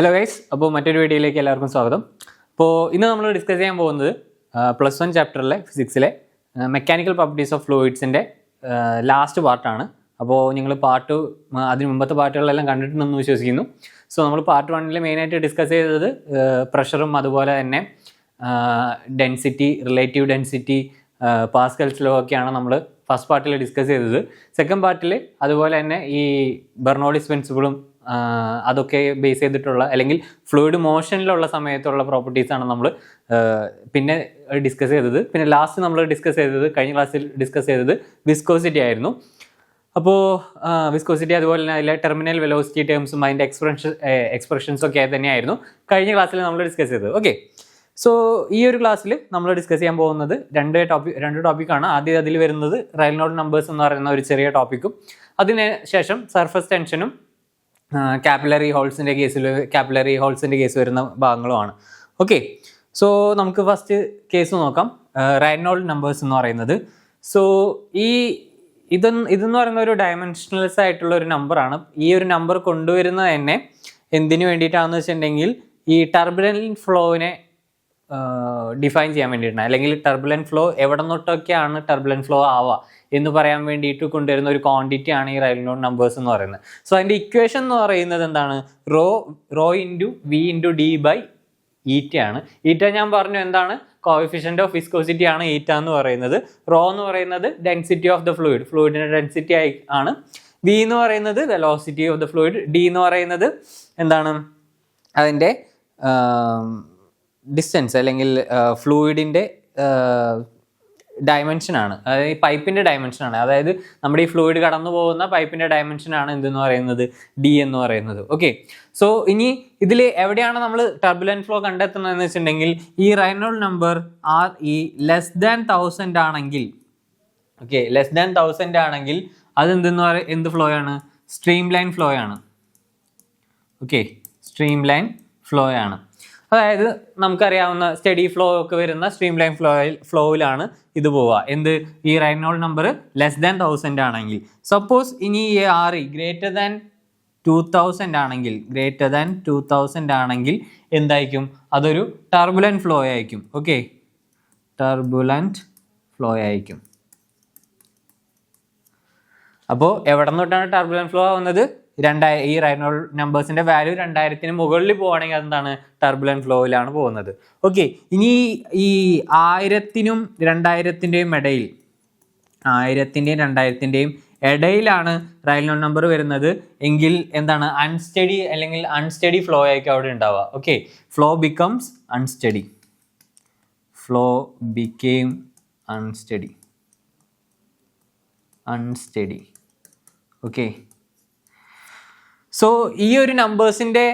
Hello guys, അപ്പോൾ മറ്റൊരു വീഡിയോയിലേക്ക് എല്ലാവർക്കും സ്വാഗതം. അപ്പോൾ ഇന്ന് നമ്മൾ ഡിസ്കസ് ചെയ്യാൻ പോകുന്നത് +1 ചാപ്റ്ററിലെ ഫിസിക്സിലെ മെക്കാനിക്കൽ പ്രോപ്പർട്ടീസ് ഓഫ് ഫ്ലൂയിഡ്സിൻ്റെ ലാസ്റ്റ് പാർട്ടാണ്. അപ്പോൾ നിങ്ങൾ അതിന് മുമ്പത്തെ പാർട്ടുകളെല്ലാം കണ്ടിട്ടുണ്ടെന്ന് വിശ്വസിക്കുന്നു. സോ നമ്മൾ പാർട്ട് 1 മെയിനായിട്ട് ഡിസ്കസ് ചെയ്തത് പ്രഷറും അതുപോലെ തന്നെ density, relative density, Pascal's law ഒക്കെയാണ് നമ്മൾ ഫസ്റ്റ് പാർട്ടിൽ ഡിസ്കസ് ചെയ്തത്. സെക്കൻഡ് പാർട്ടിൽ അതുപോലെ തന്നെ ഈ ബെർണോളിസ് പ്രിൻസിപ്പിളും അതൊക്കെ ബേസ് ചെയ്തിട്ടുള്ള അല്ലെങ്കിൽ ഫ്ലൂയിഡ് മോഷനിലുള്ള സമയത്തുള്ള പ്രോപ്പർട്ടീസാണ് നമ്മൾ പിന്നെ ഡിസ്കസ് ചെയ്തത്. പിന്നെ ലാസ്റ്റ് നമ്മൾ കഴിഞ്ഞ ക്ലാസ്സിൽ ഡിസ്കസ് ചെയ്തത് വിസ്കോസിറ്റി ആയിരുന്നു. അപ്പോൾ വിസ്കോസിറ്റി അതുപോലെ തന്നെ അതിലെ ടെർമിനൽ വെലോസിറ്റി ടേംസും അതിൻ്റെ എക്സ്പ്രഷൻസും ഒക്കെ തന്നെയായിരുന്നു കഴിഞ്ഞ ക്ലാസ്സിൽ നമ്മൾ ഡിസ്കസ് ചെയ്തത്. ഓക്കെ, സോ ഈ ഒരു ക്ലാസ്സിൽ നമ്മൾ ഡിസ്കസ് ചെയ്യാൻ പോകുന്നത് രണ്ട് ടോപ്പിക്കാണ്. ആദ്യം അതിൽ വരുന്നത് റെയ്നോൾഡ് നമ്പേഴ്സ് എന്ന് പറയുന്ന ഒരു ചെറിയ ടോപ്പിക്കും, അതിന് ശേഷം സർഫസ് ടെൻഷനും കാപ്പിലറി ഹോൾസിൻ്റെ കേസ് വരുന്ന ഭാഗങ്ങളുമാണ്. ഓക്കെ, സോ നമുക്ക് ഫസ്റ്റ് കേസ് നോക്കാം. റെയ്നോൾഡ് നമ്പേഴ്സ് എന്ന് പറയുന്നത്, സോ ഇതെന്ന് പറയുന്ന ഒരു ഡയമെൻഷനൽസ് ആയിട്ടുള്ള ഒരു നമ്പറാണ്. ഈ ഒരു നമ്പർ കൊണ്ടുവരുന്നത് തന്നെ എന്തിനു വേണ്ടിയിട്ടാണെന്ന് വെച്ചിട്ടുണ്ടെങ്കിൽ ഈ ടർബുലന്റ് ഫ്ലോവിനെ ഡിഫൈൻ ചെയ്യാൻ വേണ്ടിയിട്ടാണ്, അല്ലെങ്കിൽ ടർബുലന്റ് ഫ്ലോ എവിടെ നിന്നൊട്ടൊക്കെയാണ് ടർബുലന്റ് ഫ്ലോ ആവുക എന്ന് പറയാൻ വേണ്ടിയിട്ട് കൊണ്ടുവരുന്ന ഒരു ക്വാണ്ടിറ്റി ആണ് ഈ റെയ്നോൾഡ് നമ്പേഴ്സ് എന്ന് പറയുന്നത്. സോ അതിൻ്റെ ഇക്വേഷൻ എന്ന് പറയുന്നത് എന്താണ്? Rho into V into D by eta ആണ്. ഈറ്റ ഞാൻ പറഞ്ഞു എന്താണ്? കോഎഫിഷ്യന്റ് ഓഫ് വിസ്കോസിറ്റി ആണ് ഈറ്റ എന്ന് പറയുന്നത്. റോ എന്ന് പറയുന്നത് ഡെൻസിറ്റി ഓഫ് ദ ഫ്ലൂയിഡിന്റെ ഡെൻസിറ്റി ആണ്. വി എന്ന് പറയുന്നത് velocity of the fluid. D എന്ന് പറയുന്നത് എന്താണ്? അതിൻ്റെ ഡിസ്റ്റൻസ് അല്ലെങ്കിൽ ഫ്ലൂയിഡിൻ്റെ ഡയമെൻഷനാണ്, അതായത് ഈ പൈപ്പിൻ്റെ ഡയമെൻഷനാണ്. അതായത് നമ്മുടെ ഈ ഫ്ലൂയിഡ് കടന്നു പോകുന്ന പൈപ്പിൻ്റെ ഡയമെൻഷനാണ് എന്തെന്ന് പറയുന്നത്? ഡി എന്ന് പറയുന്നത്. ഓക്കെ, സോ ഇനി ഇതിൽ എവിടെയാണ് നമ്മൾ ടർബുലന്റ് ഫ്ലോ കണ്ടെത്തുന്നതെന്ന് വെച്ചിട്ടുണ്ടെങ്കിൽ ഈ റെയ്നോൾഡ് നമ്പർ <1000 ആണെങ്കിൽ, ഓക്കെ, <1000 ആണെങ്കിൽ അത് എന്ത് ഫ്ലോ ആണ്? സ്ട്രീം ലൈൻ ഫ്ലോ ആണ്. ഓക്കെ, സ്ട്രീം ലൈൻ ഫ്ലോ ആണ്. അതായത് നമുക്കറിയാവുന്ന സ്റ്റഡി ഫ്ലോ ഒക്കെ വരുന്ന സ്ട്രീം ലൈൻ ഫ്ലോയിലാണ് ഇത് പോവുക. എന്ത്? ഈ റെയ്നോൾഡ് നമ്പർ <1000 ആണെങ്കിൽ. സപ്പോസ് ഇനി ഈ ഗ്രേറ്റർ ദാൻ 2000 ആണെങ്കിൽ എന്തായിരിക്കും? അതൊരു ടർബുലന്റ് ഫ്ലോ ആയിരിക്കും. ഓക്കെ, ടർബുലന്റ് ഫ്ലോ ആയിരിക്കും. അപ്പോൾ എവിടെ നിന്നോട്ടാണ് ടർബുലന്റ് ഫ്ലോ ആവുന്നത്? ഈ റെയ്നോൾഡ് നമ്പേഴ്സിന്റെ വാല്യൂ 2000 മുകളിൽ പോവുകയാണെങ്കിൽ അതെന്താണ്? ടർബുലന്റ് ഫ്ലോയിലാണ് പോകുന്നത്. ഓക്കെ, ഇനി ഈ 1000-നും 2000-ന്റെയും ഇടയിൽ, 1000-ന്റെയും ഇടയിലാണ് റെയ്നോൾഡ് നമ്പർ വരുന്നത് എങ്കിൽ എന്താണ്? അൺസ്റ്റഡി ഫ്ലോ ആയിരിക്കും അവിടെ ഉണ്ടാവുക. Okay, flow becomes unsteady. Okay, so ഈ ഒരു നമ്പേഴ്സിൻ്റെ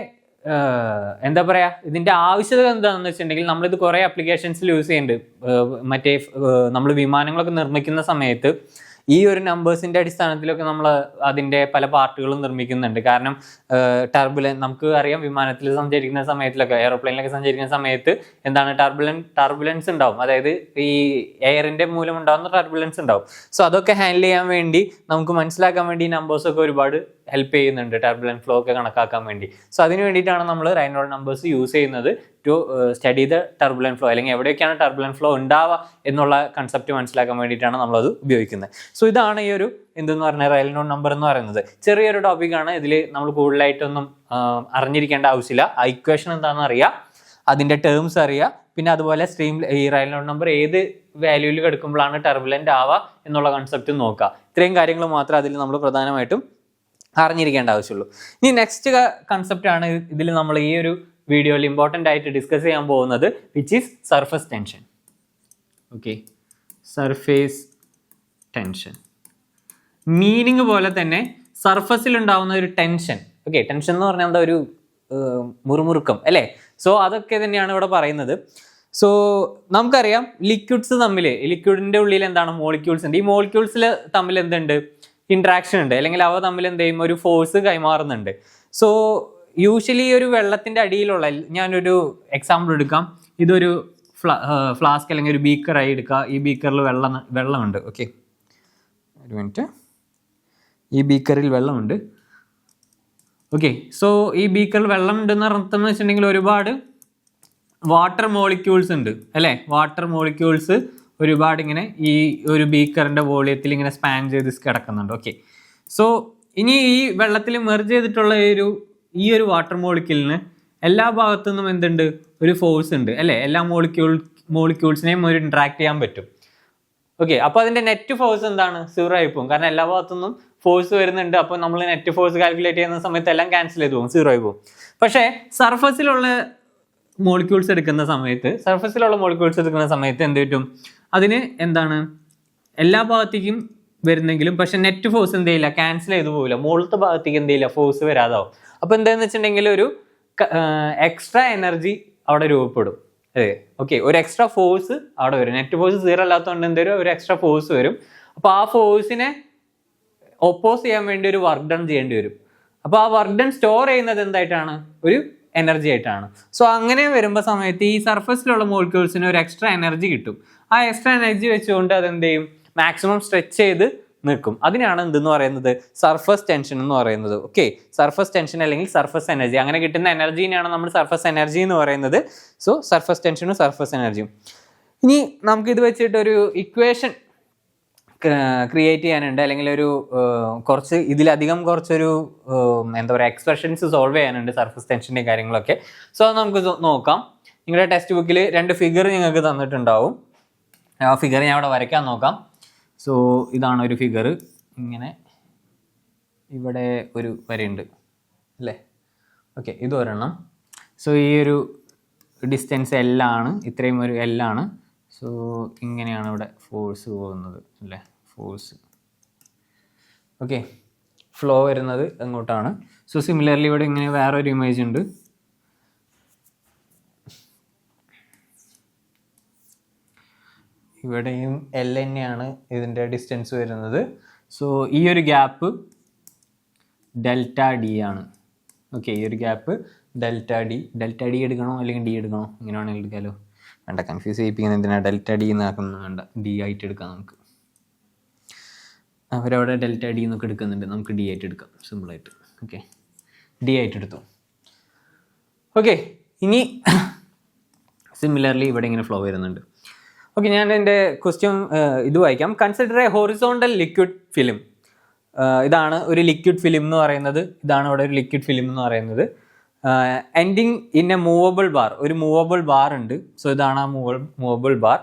എന്താ പറയുക, ഇതിൻ്റെ ആവശ്യകത എന്താണെന്ന് വെച്ചിട്ടുണ്ടെങ്കിൽ നമ്മളിത് കുറേ ആപ്ലിക്കേഷൻസിൽ യൂസ് ചെയ്യുന്നുണ്ട്. നമ്മൾ വിമാനങ്ങളൊക്കെ നിർമ്മിക്കുന്ന സമയത്ത് ഈ ഒരു നമ്പേഴ്സിൻ്റെ അടിസ്ഥാനത്തിലൊക്കെ നമ്മൾ അതിൻ്റെ പല പാർട്ടുകളും നിർമ്മിക്കുന്നുണ്ട്. കാരണം നമുക്ക് അറിയാം, വിമാനത്തിൽ സഞ്ചരിക്കുന്ന സമയത്തിലൊക്കെ, എയറോപ്ലെയിനിലൊക്കെ സഞ്ചരിക്കുന്ന സമയത്ത് എന്താണ്? ടർബുലൻസ് ഉണ്ടാവും. അതായത് ഈ എയറിൻ്റെ മൂലം ഉണ്ടാകുന്ന ടർബുലൻസ് ഉണ്ടാവും. സോ അതൊക്കെ ഹാൻഡിൽ ചെയ്യാൻ വേണ്ടി, നമുക്ക് മനസ്സിലാക്കാൻ വേണ്ടി ഈ നമ്പേഴ്സൊക്കെ ഒരുപാട് ഹെൽപ്പ് ചെയ്യുന്നുണ്ട്, ടർബുലന്റ് ഫ്ലോ ഒക്കെ കണക്കാക്കാൻ വേണ്ടി. സോ അതിന് വേണ്ടിയിട്ടാണ് നമ്മൾ റെയ്നോൾഡ് നമ്പേഴ്സ് യൂസ് ചെയ്യുന്നത്, to study the turbulent flow, അല്ലെങ്കിൽ എവിടെയൊക്കെയാണ് ടർബുലന്റ് ഫ്ലോ ഉണ്ടാവുക എന്നുള്ള കൺസെപ്റ്റ് മനസ്സിലാക്കാൻ വേണ്ടിയിട്ടാണ് നമ്മളത് ഉപയോഗിക്കുന്നത്. സോ ഇതാണ് ഈ ഒരു എന്തെന്ന് പറഞ്ഞാൽ റെയ്നോൾഡ് നമ്പർ എന്ന് പറയുന്നത്. ചെറിയൊരു ടോപ്പിക്കാണ്. ഇതിൽ നമ്മൾ കൂടുതലായിട്ടൊന്നും അറിഞ്ഞിരിക്കേണ്ട ആവശ്യമില്ല. ആ ഇക്വേഷൻ എന്താണെന്ന് അറിയാം, അതിൻ്റെ ടേംസ് അറിയാം, പിന്നെ അതുപോലെ ഈ റെയ്നോൾഡ് നമ്പർ ഏത് വാല്യൂവിൽ കിടക്കുമ്പോഴാണ് ടർബുലന്റ് ആവുക എന്നുള്ള കൺസെപ്റ്റ് നോക്കുക. ഇത്രയും കാര്യങ്ങൾ മാത്രമേ അതിൽ നമ്മൾ പ്രധാനമായിട്ടും അറിഞ്ഞിരിക്കേണ്ട ആവശ്യമുള്ളൂ. ഇനി നെക്സ്റ്റ് കൺസെപ്റ്റ് ആണ് ഇതിൽ നമ്മൾ ഈ ഒരു വീഡിയോയിൽ ഇമ്പോർട്ടൻ്റ് ആയിട്ട് ഡിസ്കസ് ചെയ്യാൻ പോകുന്നത്, which is surface tension. Okay, surface tension meaning പോലെ തന്നെ സർഫസിൽ ഉണ്ടാവുന്ന ഒരു ടെൻഷൻ. ഓക്കെ, ടെൻഷൻ എന്ന് പറഞ്ഞാൽ എന്താ? ഒരു മുറുമുറുക്കം അല്ലേ? സോ അതൊക്കെ തന്നെയാണ് ഇവിടെ പറയുന്നത്. സോ നമുക്കറിയാം, ലിക്വിഡിന്റെ ഉള്ളിൽ എന്താണ്? മോളിക്യൂൾസ് ഉണ്ട്. ഈ മോളിക്യൂൾസിൽ തമ്മിൽ എന്തുണ്ട്? ഇൻട്രാക്ഷൻ ഉണ്ട്, അല്ലെങ്കിൽ അവ തമ്മിൽ എന്ത് ചെയ്യും? ഒരു ഫോഴ്സ് കൈമാറുന്നുണ്ട്. സോ യൂഷ്വലി ഒരു വെള്ളത്തിന്റെ അടിയിലുള്ള, ഞാനൊരു എക്സാമ്പിൾ എടുക്കാം. ഇതൊരു ഫ്ലാസ്ക് അല്ലെങ്കിൽ ഒരു ബീക്കറായി എടുക്കുക. ഈ ബീക്കറിൽ വെള്ളമുണ്ട്. ഓക്കെ, ഒരു മിനിറ്റ്. ഈ ബീക്കറിൽ വെള്ളമുണ്ട്. ഓക്കെ, സോ ഈ ബീക്കറിൽ വെള്ളം ഉണ്ടെന്ന് അർത്ഥം എന്ന് വെച്ചിട്ടുണ്ടെങ്കിൽ ഒരുപാട് വാട്ടർ മോളിക്യൂൾസ് ഉണ്ട് അല്ലേ. വാട്ടർ മോളിക്യൂൾസ് ഒരുപാട് ഇങ്ങനെ ഈ ഒരു ബീക്കറിൻ്റെ വോളിയത്തിൽ ഇങ്ങനെ സ്പാൻ ചെയ്ത് കിടക്കുന്നുണ്ട്. ഓക്കെ, സോ ഇനി ഈ വെള്ളത്തിൽ മെർജ് ചെയ്തിട്ടുള്ള ഈ ഒരു വാട്ടർ മോളിക്യൂളിന് എല്ലാ ഭാഗത്തു നിന്നും എന്തുണ്ട്, ഒരു ഫോഴ്സ് ഉണ്ട് അല്ലേ. എല്ലാ മോളിക്യൂൾസിനെയും ഒരു ഇൻട്രാക്ട് ചെയ്യാൻ പറ്റും. ഓക്കെ, അപ്പോൾ അതിൻ്റെ നെറ്റ് ഫോഴ്സ് എന്താണ്, 0 ആയി പോകും. കാരണം എല്ലാ ഭാഗത്തുനിന്നും ഫോഴ്സ് വരുന്നുണ്ട്. അപ്പോൾ നമ്മൾ നെറ്റ് ഫോഴ്സ് കാൽക്കുലേറ്റ് ചെയ്യുന്ന സമയത്ത് എല്ലാം ക്യാൻസൽ ചെയ്ത് പോകും, 0 ആയി പോകും. പക്ഷേ സർഫസിലുള്ള മോളിക്യൂൾസ് എടുക്കുന്ന സമയത്ത് എന്ത് പറ്റും, അതിന് എന്താണ് എല്ലാ ഭാഗത്തേക്കും വരുന്നെങ്കിലും പക്ഷെ നെറ്റ് ഫോഴ്സ് എന്ത് ചെയ്യില്ല, ക്യാൻസൽ ചെയ്ത് പോകില്ല. മുകളിലത്തെ ഭാഗത്തേക്ക് എന്ത് ചെയ്യില്ല, ഫോഴ്സ് വരാതാവും. അപ്പോൾ എന്താണെന്ന് വെച്ചിട്ടുണ്ടെങ്കിൽ ഒരു എക്സ്ട്രാ എനർജി അവിടെ രൂപപ്പെടും. അതെ, ഓക്കെ, ഒരു എക്സ്ട്രാ ഫോഴ്സ് അവിടെ വരും. നെറ്റ് ഫോഴ്സ് 0 അല്ലാത്തതുകൊണ്ട് എന്ത് വരും, ഒരു എക്സ്ട്രാ ഫോഴ്സ് വരും. അപ്പോൾ ആ ഫോഴ്സിനെ ഒപ്പോസ് ചെയ്യാൻ വേണ്ടി ഒരു വർക്ക് ഡൺ ചെയ്യേണ്ടി വരും. അപ്പോൾ ആ വർക്ക് ഡൺ സ്റ്റോർ ചെയ്യുന്നത് എന്തായിട്ടാണ്, ഒരു എനർജി ആയിട്ടാണ്. സോ അങ്ങനെ വരുമ്പോൾ സമയത്ത് ഈ സർഫസിലുള്ള മോളിക്യൂൾസിന് ഒരു എക്സ്ട്രാ എനർജി കിട്ടും. ആ എക്സ്ട്രാ എനർജി വെച്ചുകൊണ്ട് അതെന്ത് ചെയ്യും, മാക്സിമം സ്ട്രെച്ച് ചെയ്ത് നിൽക്കും. അതിനാണ് എന്തെന്ന് പറയുന്നത്, സർഫസ് ടെൻഷൻ എന്ന് പറയുന്നത്. ഓക്കെ, സർഫസ് ടെൻഷൻ അല്ലെങ്കിൽ സർഫസ് എനർജി, അങ്ങനെ കിട്ടുന്ന എനർജീനെയാണ് നമ്മൾ സർഫസ് എനർജി എന്ന് പറയുന്നത്. സോ സർഫസ് ടെൻഷനും സർഫസ് എനർജിയും. ഇനി നമുക്ക് ഇത് വെച്ചിട്ട് ഒരു ഇക്വേഷൻ ക്രിയേറ്റ് ചെയ്യാനുണ്ട്, അല്ലെങ്കിൽ ഒരു ഇതിലധികം കുറച്ചൊരു എന്താ പറയുക എക്സ്പ്രഷൻസ് സോൾവ് ചെയ്യാനുണ്ട് സർഫസ് ടെൻഷൻ്റെ കാര്യങ്ങളൊക്കെ. സോ അത് നമുക്ക് നോക്കാം. നിങ്ങളുടെ ടെക്സ്റ്റ് ബുക്കിൽ 2 ഫിഗർ നിങ്ങൾക്ക് തന്നിട്ടുണ്ടാവും. ആ ഫിഗർ ഞാൻ അവിടെ വരയ്ക്കാൻ നോക്കാം. സോ ഇതാണ് ഒരു ഫിഗർ. ഇങ്ങനെ ഇവിടെ ഒരു വരയുണ്ട് അല്ലേ. ഓക്കെ, ഇത് ഒരെണ്ണം. സോ ഈ ഒരു ഡിസ്റ്റൻസ് എല്ലാണ്, ഇത്രയും ഒരു എല്ലാണ്. സോ ഇങ്ങനെയാണ് ഇവിടെ ഫോഴ്സ് പോകുന്നത് അല്ലേ, ഫോഴ്സ്. ഓക്കെ, ഫ്ലോ വരുന്നത് അങ്ങോട്ടാണ്. സോ സിമിലർലി ഇവിടെ ഇങ്ങനെ വേറൊരു ഇമേജ് ഉണ്ട്. ഇവിടെയും എൽ തന്നെയാണ് ഇതിൻ്റെ ഡിസ്റ്റൻസ് വരുന്നത്. സോ ഈ ഒരു ഗ്യാപ്പ് ഡെൽറ്റ ഡി ആണ്. ഓക്കെ, ഈ ഒരു ഗ്യാപ്പ് ഡെൽറ്റ ഡി എടുക്കണോ അല്ലെങ്കിൽ ഡി എടുക്കണോ, ഇങ്ങനെ വേണമെങ്കിൽ എടുക്കാമല്ലോ. വേണ്ട, കൺഫ്യൂസ് ചെയ്യിപ്പിക്കുന്ന എന്തിനാണ്, ഡെൽറ്റ ഡി എന്നാക്കുന്നത് വേണ്ട, ഡി ആയിട്ട് എടുക്കാം നമുക്ക്. അവരവിടെ ഡെൽറ്റ ഡി എന്നൊക്കെ എടുക്കുന്നുണ്ട്, നമുക്ക് ഡി ആയിട്ട് എടുക്കാം സിമ്പിളായിട്ട്. ഓക്കെ, ഡി ആയിട്ട് എടുത്തു. ഓക്കെ, ഇനി സിമിലർലി ഇവിടെ ഇങ്ങനെ ഫ്ലോ വരുന്നുണ്ട്. ഓക്കെ, ഞാൻ എൻ്റെ ക്വസ്റ്റ്യൻ ഇത് വായിക്കാം. Consider A horizontal liquid film. ഇതാണ് ഒരു ലിക്വിഡ് ഫിലിം എന്ന് പറയുന്നത്. ഇതാണ് ഇവിടെ ഒരു ലിക്വിഡ് ഫിലിം എന്ന് പറയുന്നത്. Ending in a movable bar. ഒരു മൂവബിൾ ബാർ ഉണ്ട്. സോ ഇതാണ് ആ movable bar.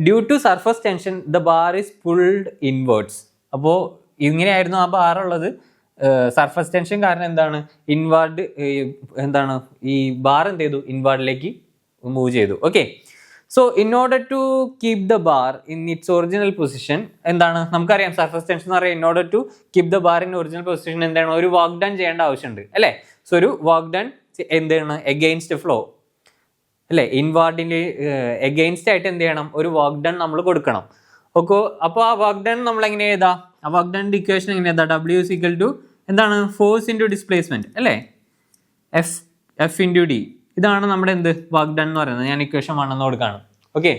Due to surface tension the bar is pulled inwards. അപ്പോൾ ഇങ്ങനെയായിരുന്നു ആ ബാർ ഉള്ളത്. സർഫസ് ടെൻഷൻ കാരണം എന്താണ്, ഇൻവാർഡ് എന്താണ് ഈ ബാർ എന്ത് ചെയ്തു, ഇൻവാർഡിലേക്ക് മൂവ് ചെയ്തു. Okay, so in order to keep the bar in its original position, എന്താണ് നമുക്കറിയാം സർഫസ് ടെൻഷൻ എന്ന് പറയാം. In order to keep the bar in original position എന്താണ്, ഒരു വർക്ക് ഡൺ ചെയ്യേണ്ട ആവശ്യമുണ്ട് അല്ലേ. സോ ഒരു വർക്ക് ഡൺ എന്താണ്, എഗെയിൻസ്റ്റ് ഫ്ലോ അല്ലേ, ഇൻവാർഡിന് എഗെയിൻസ്റ്റ് ആയിട്ട് എന്ത് ചെയ്യണം, ഒരു വർക്ക് ഡൺ നമ്മൾ കൊടുക്കണം. ഓക്കെ, അപ്പോൾ ആ വർക്ക് ഡൺ നമ്മൾ എങ്ങനെ എഴുതാം, ആ വർക്ക് ഡൺ ഇക്വേഷൻ എങ്ങനെ എഴുതാം, W is equal to എന്താണ്, ഫോഴ്സ് ഇൻറ്റു ഡിസ്പ്ലേസ്മെന്റ് അല്ലേ, എഫ് ഇൻറ്റു ഡി. ഇതാണ് നമ്മുടെ എന്ത് വർക്ക് ഡൺ എന്ന് പറയുന്നത്. ഞാൻ ഇക്വേഷൻ 1 എന്ന് കൊടുക്കുകയാണ്. ഓക്കെ,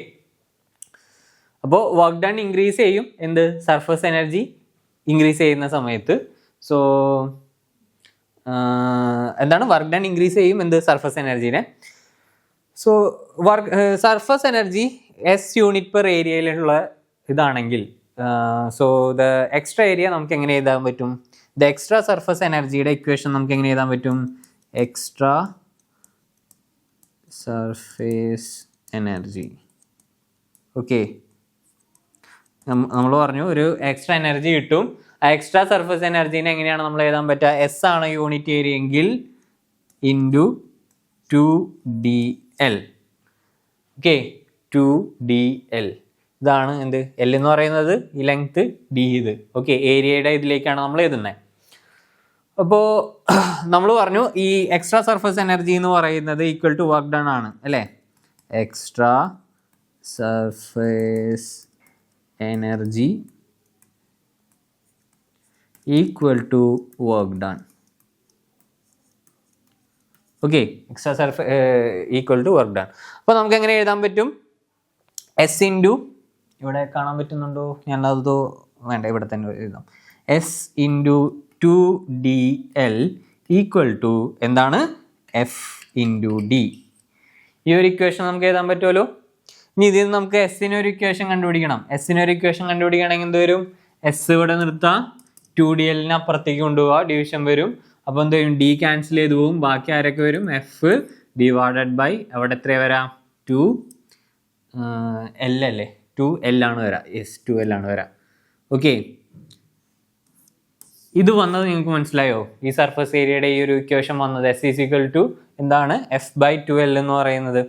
അപ്പോൾ വർക്ക് ഡൺ ഇൻക്രീസ് ചെയ്യും എന്ത്, സർഫസ് എനർജി ഇൻക്രീസ് ചെയ്യുന്ന സമയത്ത്. സോ എന്താണ് വർക്ക് ഡൺ ഇൻക്രീസ് ചെയ്യും എന്ത്, സർഫസ് എനർജീനെ. So surface energy S unit per ഏരിയയിലുള്ള ഇതാണെങ്കിൽ സോ ദ എക്സ്ട്രാ ഏരിയ നമുക്ക് എങ്ങനെ എഴുതാൻ പറ്റും, ദ എക്സ്ട്രാ സർഫസ് എനർജിയുടെ ഇക്വേഷൻ നമുക്ക് എങ്ങനെ എഴുതാൻ പറ്റും, എക്സ്ട്രാ സർഫേസ് എനർജി. ഓക്കെ, നമ്മൾ പറഞ്ഞു ഒരു എക്സ്ട്രാ എനർജി കിട്ടും. ആ എക്സ്ട്രാ സർഫസ് എനർജീനെ എങ്ങനെയാണ് നമ്മൾ എഴുതാൻ പറ്റുക, എസ് ആണ് യൂണിറ്റ് ഏരിയ എങ്കിൽ ഇൻറ്റു 2dl. ഓക്കെ, 2dl ഇതാണ് എന്ത്, എൽ എന്ന് പറയുന്നത് ഈ ലെങ്ത്, ഡി ഇത്. ഓക്കെ, ഏരിയയുടെ ഇതിലേക്കാണ് നമ്മൾ എഴുതുന്നത്. അപ്പോൾ നമ്മൾ പറഞ്ഞു ഈ എക്സ്ട്രാ സർഫസ് എനർജി എന്ന് പറയുന്നത് ഈക്വൽ ടു വർക്ക് ഡൺ ആണ് അല്ലേ. Extra surface energy equal to work done. Okay, extra surface equal to work done. അപ്പോൾ നമുക്ക് എങ്ങനെ എഴുതാൻ പറ്റും, എസ് ഇൻറ്റു, ഇവിടെ കാണാൻ പറ്റുന്നുണ്ടോ, ഞാൻ അത് വേണ്ട ഇവിടെ തന്നെ എഴുതാം, S into 2dl equal to എന്താണ് എഫ് ഇൻറ്റു ഡി. ഈ ഒരു ഇക്വേഷൻ നമുക്ക് എഴുതാൻ പറ്റുമല്ലോ. ഇനി ഇതിൽ നിന്ന് നമുക്ക് എസ്സിന് ഒരു ഇക്വേഷൻ കണ്ടുപിടിക്കണം. എസ്സിന് ഒരു ഇക്വേഷൻ കണ്ടുപിടിക്കണമെങ്കിൽ എന്ത് വരും? എസ് ഇവിടെ നിർത്താം, 2dl അപ്പുറത്തേക്ക് കൊണ്ടുപോവുക, ഡിവിഷൻ വരും. അപ്പോൾ എന്ത് വരും? ഡി ക്യാൻസൽ ചെയ്ത് പോവും. ബാക്കി ആരൊക്കെ വരും? എഫ് ഡിവൈഡഡ് ബൈ അവിടെ എത്ര വരാം? 2l അല്ലേ? 2l ആണ് വരാം. യെസ്, 2l ആണ് വരാം. ഓക്കെ, ഇത് വന്നത് നിങ്ങൾക്ക് മനസ്സിലായോ? ഈ സർഫസ് ഏരിയയുടെ ഈ ഒരു ഇക്വേഷൻ വന്നത് എസ് ഈസ് ഈക്വൽ ടു എന്താണ്? എഫ് ബൈ 2l എന്ന് പറയുന്നത്.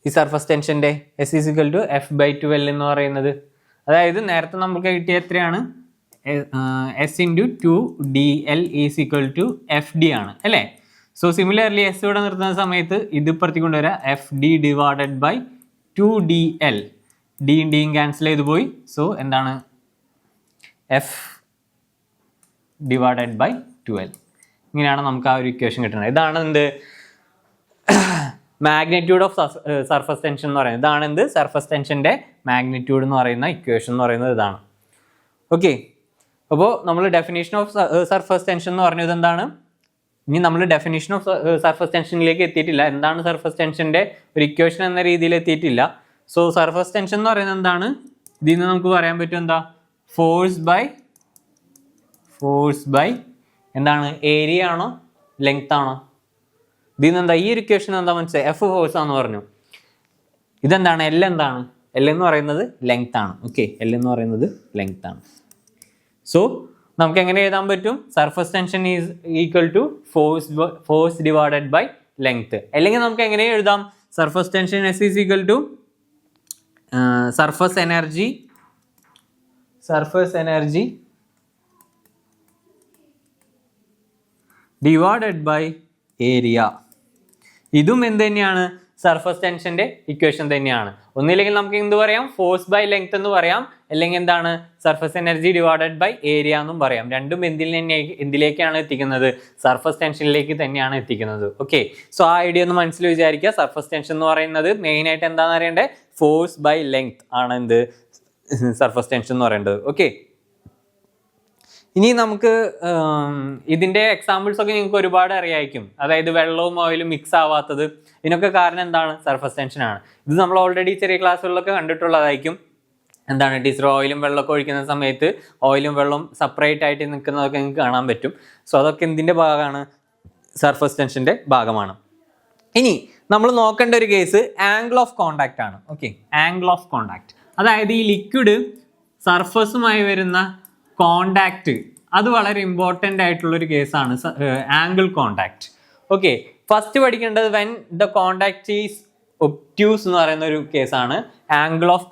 ഈ സർഫസ് ടെൻഷന്റെ S is equal to F by 2l എന്ന് പറയുന്നത്. അതായത് നേരത്തെ നമുക്ക് കിട്ടിയ എത്രയാണ്? S into 2dl is equal to F D ആണ് അല്ലേ? സോ സിമിലർലി എസ് ഇവിടെ നിർത്തുന്ന സമയത്ത് ഇത് ഇപ്പുറത്തേക്ക് കൊണ്ടുവരാം, F D divided by 2dl. ഡിയും ഡിയും ക്യാൻസൽ ചെയ്ത് പോയി. സോ എന്താണ്? F divided by 2l. ഇങ്ങനെയാണ് നമുക്ക് ആ ഒരു ഇക്വേഷൻ കിട്ടുന്നത്. ഇതാണ് എന്ത്? മാഗ്നിറ്റ്യൂഡ് ഓഫ് സർഫസ് ടെൻഷൻ എന്ന് പറയുന്നത്. ഇതാണ് എന്ത്? സർഫസ് ടെൻഷന്റെ മാഗ്നിറ്റ്യൂഡ് എന്ന് പറയുന്ന ഇക്വേഷൻ എന്ന് പറയുന്നത് ഇതാണ്. ഓക്കെ, അപ്പോൾ നമ്മൾ ഡെഫിനേഷൻ ഓഫ് സർഫസ് ടെൻഷൻ എന്ന് പറഞ്ഞത് എന്താണ്? ഇനി നമ്മൾ ഡെഫിനേഷൻ ഓഫ് സർഫസ് ടെൻഷനിലേക്ക് എത്തിയിട്ടില്ല. എന്താണ് സർഫസ് ടെൻഷന്റെ ഒരു ഇക്വേഷൻ എന്ന രീതിയിൽ എത്തിയിട്ടില്ല. സോ സർഫസ് ടെൻഷൻ എന്ന് പറയുന്നത് എന്താണ്? ഇതിൽ നിന്ന് നമുക്ക് പറയാൻ പറ്റും എന്താ? ഫോഴ്സ് ബൈ എന്താണ്? ഏരിയ ആണോ ലെങ്ത് ആണോ? ഇതിൽ നിന്ന് എന്താ? ഈ ഒരു ഇക്വേഷൻ എന്താ മനസ്സിലായി? എഫ് ഫോഴ്സ് ആണെന്ന് പറഞ്ഞു. ഇതെന്താണ്? എൽ എന്താണ്? എൽ എന്ന് പറയുന്നത് ലെങ്ത് ആണ്. ഓക്കെ, എൽ എന്ന് പറയുന്നത് ലെങ്ത് ആണ്. സോ നമുക്ക് എങ്ങനെ എഴുതാൻ പറ്റും? Surface tension is equal to force divided by length. അല്ലെങ്കിൽ നമുക്ക് എങ്ങനെ എഴുതാം? Surface tension S is equal to surface energy divided by area. ഇതും എന്ത് തന്നെയാണ്? സർഫസ് ടെൻഷന്റെ ഇക്വേഷൻ തന്നെയാണ്. ഒന്നില്ലെങ്കിൽ നമുക്ക് എന്ത് പറയാം? ഫോഴ്സ് ബൈ ലെങ്ത് എന്ന് പറയാം, അല്ലെങ്കിൽ എന്താണ്? Surface energy divided by area എന്നും പറയാം. രണ്ടും എന്തിലേക്കാണ് എത്തിക്കുന്നത്? സർഫസ് ടെൻഷനിലേക്ക് തന്നെയാണ് എത്തിക്കുന്നത്. ഓക്കെ, സോ ആ ഐഡിയ ഒന്ന് മനസ്സിൽ വിചാരിക്കുക. സർഫസ് ടെൻഷൻ എന്ന് പറയുന്നത് മെയിൻ ആയിട്ട് എന്താണെന്ന് അറിയേണ്ടത്? ഫോഴ്സ് ബൈ ലെങ്ത് ആണ് എന്ത്? സർഫസ് ടെൻഷൻ എന്ന് പറയേണ്ടത്. ഓക്കെ, ഇനി നമുക്ക് ഇതിന്റെ എക്സാമ്പിൾസ് ഒക്കെ നിങ്ങൾക്ക് ഒരുപാട് അറിയായിരിക്കും. അതായത് വെള്ളവും ഓയിലും മിക്സ് ആവാത്തത്, ഇതിനൊക്കെ കാരണം എന്താണ്? സർഫസ് ടെൻഷൻ ആണ്. ഇത് നമ്മൾ ഓൾറെഡി ചെറിയ ക്ലാസ്സുകളിലൊക്കെ കണ്ടിട്ടുള്ളതായിരിക്കും. എന്താണ്? ടീച്ചർ ഓയിലും വെള്ളമൊക്കെ ഒഴിക്കുന്ന സമയത്ത് ഓയിലും വെള്ളവും സെപ്പറേറ്റ് ആയിട്ട് നിൽക്കുന്നതൊക്കെ നിങ്ങൾക്ക് കാണാൻ പറ്റും. സോ അതൊക്കെ എന്തിന്റെ ഭാഗമാണ്? സർഫസ് ടെൻഷന്റെ ഭാഗമാണ്. ഇനി നമ്മൾ നോക്കേണ്ട ഒരു കേസ് ആംഗിൾ ഓഫ് കോണ്ടാക്ട് ആണ്. ഓക്കെ, ആംഗിൾ ഓഫ് കോണ്ടാക്ട് അതായത് ഈ ലിക്വിഡ് സർഫസുമായി വരുന്ന കോണ്ടാക്ട്, അത് വളരെ ഇമ്പോർട്ടൻ്റ് ആയിട്ടുള്ള ഒരു കേസാണ് ആംഗിൾ കോണ്ടാക്ട്. ഓക്കെ, ഫസ്റ്റ് പഠിക്കേണ്ടത് when the contact is obtuse എന്ന് പറയുന്ന ഒരു കേസാണ്. Angle of